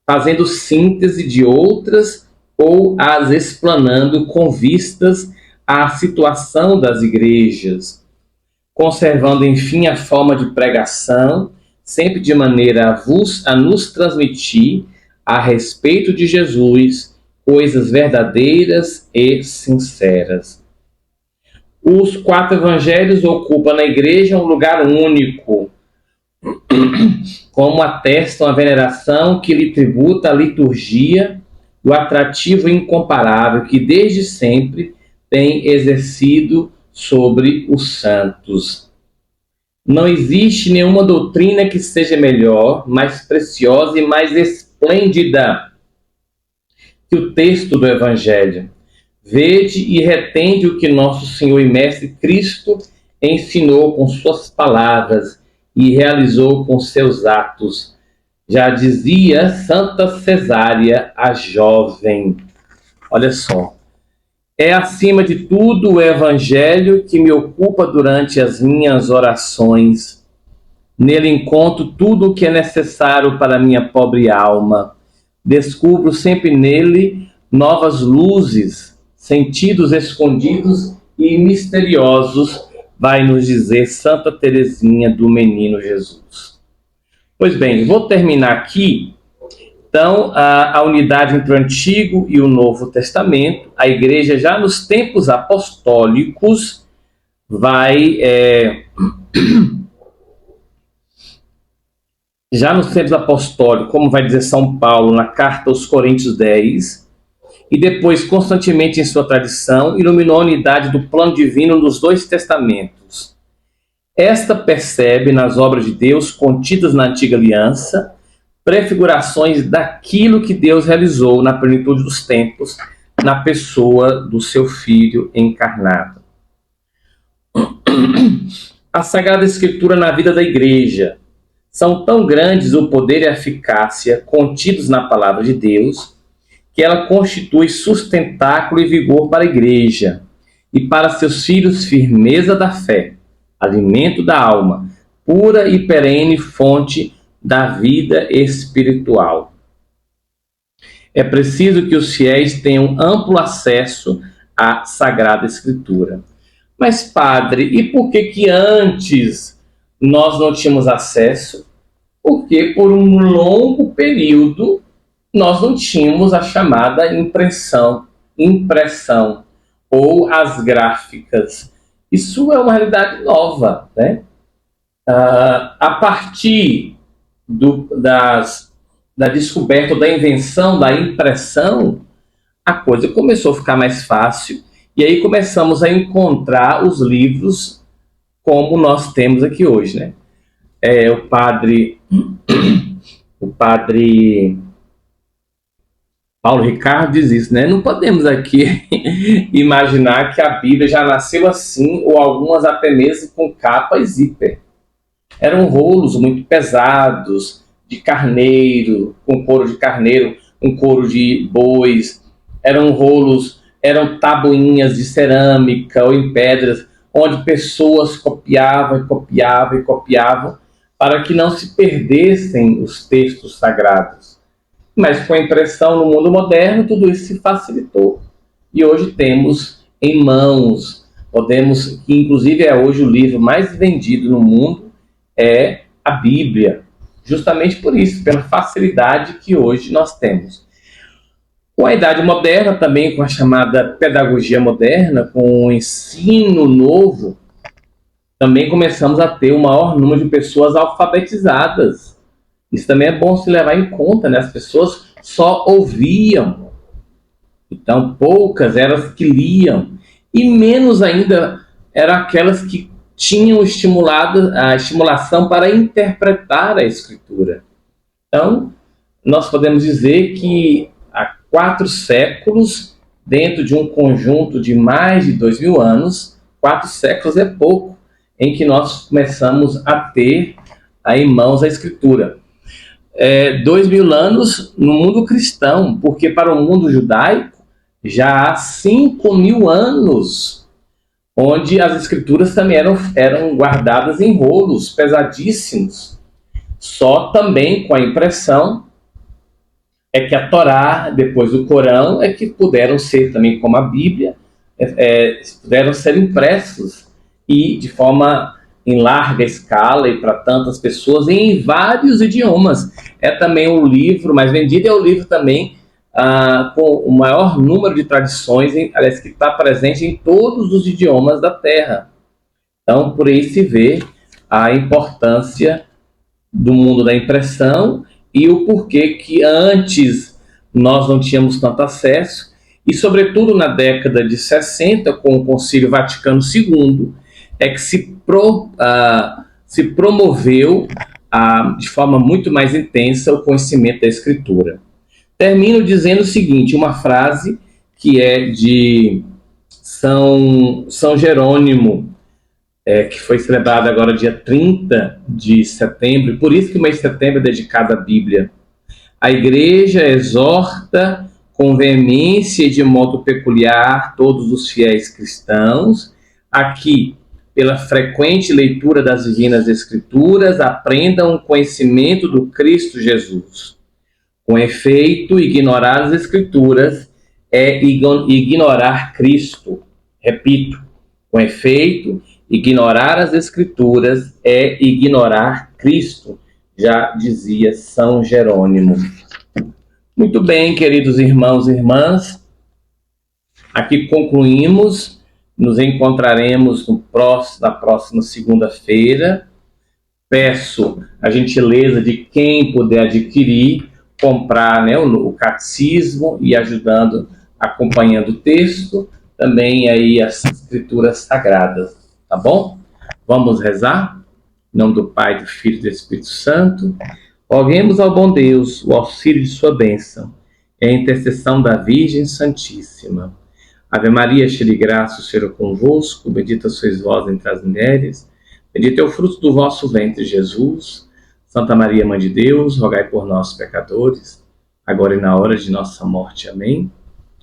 fazendo síntese de outras ou as explanando com vistas à situação das igrejas, conservando, enfim, a forma de pregação, sempre de maneira a nos transmitir a respeito de Jesus coisas verdadeiras e sinceras. Os 4 evangelhos ocupam na igreja um lugar único, como atestam a veneração que lhe tributa a liturgia, o atrativo incomparável que desde sempre tem exercido sobre os santos. Não existe nenhuma doutrina que seja melhor, mais preciosa e mais esplêndida que o texto do Evangelho. Vede e retende o que nosso Senhor e Mestre Cristo ensinou com suas palavras e realizou com seus atos. Já dizia Santa Cesária, a jovem. Olha só. É, acima de tudo, o Evangelho que me ocupa durante as minhas orações. Nele encontro tudo o que é necessário para a minha pobre alma. Descubro sempre nele novas luzes, sentidos escondidos e misteriosos, vai nos dizer Santa Teresinha do Menino Jesus. Pois bem, vou terminar aqui. Então, a unidade entre o Antigo e o Novo Testamento, a Igreja já nos tempos apostólicos vai... Já nos tempos apostólicos, como vai dizer São Paulo na carta aos Coríntios 10, e depois constantemente em sua tradição, iluminou a unidade do plano divino nos dois testamentos. Esta percebe nas obras de Deus contidas na Antiga Aliança prefigurações daquilo que Deus realizou na plenitude dos tempos, na pessoa do seu Filho encarnado. A Sagrada Escritura na vida da Igreja. São tão grandes o poder e a eficácia contidos na Palavra de Deus, que ela constitui sustentáculo e vigor para a Igreja, e para seus filhos firmeza da fé, alimento da alma, pura e perene fonte da vida espiritual. É preciso que os fiéis tenham amplo acesso à Sagrada Escritura. Mas, padre, e por que antes nós não tínhamos acesso? Porque por um longo período nós não tínhamos a chamada impressão ou as gráficas. Isso é uma realidade nova, né? A partir da descoberta, da invenção da impressão, a coisa começou a ficar mais fácil e aí começamos a encontrar os livros como nós temos aqui hoje, né? O padre Paulo Ricardo diz isso, né? Não podemos aqui imaginar que a Bíblia já nasceu assim, ou algumas até mesmo com capa e zíper. Eram rolos muito pesados, de carneiro, com couro de carneiro, com couro de bois. Eram rolos, eram tabuinhas de cerâmica ou em pedras, onde pessoas copiavam para que não se perdessem os textos sagrados. Mas com a impressão no mundo moderno, tudo isso se facilitou. E hoje temos em mãos, que inclusive é hoje o livro mais vendido no mundo, é a Bíblia. Justamente por isso, pela facilidade que hoje nós temos. Com a Idade Moderna, também com a chamada pedagogia moderna, com o ensino novo, também começamos a ter o maior número de pessoas alfabetizadas. Isso também é bom se levar em conta, né? As pessoas só ouviam. Então, poucas eram as que liam. E menos ainda eram aquelas que tinham a estimulação para interpretar a Escritura. Então, nós podemos dizer que há 4 séculos, dentro de um conjunto de mais de 2000 anos, 4 séculos é pouco, em que nós começamos a ter em mãos a Escritura. 2000 anos no mundo cristão, porque para o mundo judaico já há 5000 anos, onde as Escrituras também eram guardadas em rolos pesadíssimos. Só também com a impressão é que a Torá, depois do Corão, é que puderam ser também, como a Bíblia, puderam ser impressos e de forma em larga escala e para tantas pessoas em vários idiomas. É também o livro mais vendido, é o livro também com o maior número de tradições, aliás, que está presente em todos os idiomas da Terra. Então, por aí se vê a importância do mundo da impressão e o porquê que antes nós não tínhamos tanto acesso, e sobretudo na década de 60, com o Concílio Vaticano II, é que se promoveu de forma muito mais intensa o conhecimento da Escritura. Termino dizendo o seguinte, uma frase que é de São Jerônimo, que foi celebrado agora dia 30 de setembro, e por isso que o mês de setembro é dedicado à Bíblia. A Igreja exorta com veemência e de modo peculiar todos os fiéis cristãos a que, pela frequente leitura das Divinas Escrituras, aprendam o conhecimento do Cristo Jesus. Com efeito, ignorar as Escrituras é ignorar Cristo. Repito, com efeito, ignorar as Escrituras é ignorar Cristo, já dizia São Jerônimo. Muito bem, queridos irmãos e irmãs, aqui concluímos, nos encontraremos na próxima segunda-feira. Peço a gentileza de quem puder adquirir, comprar, né, o catecismo e acompanhando o texto, também aí as escrituras sagradas, tá bom? Vamos rezar? Em nome do Pai, do Filho e do Espírito Santo. Roguemos ao bom Deus o auxílio de sua bênção e a intercessão da Virgem Santíssima. Ave Maria, cheia de graça, o Senhor é convosco, bendita sois vós entre as mulheres, bendito é o fruto do vosso ventre, Jesus. Santa Maria, Mãe de Deus, rogai por nós, pecadores, agora e na hora de nossa morte. Amém.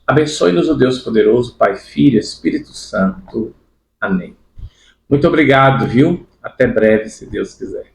Abençoe-nos o Deus poderoso, Pai, Filho e Espírito Santo. Amém. Muito obrigado, viu? Até breve, se Deus quiser.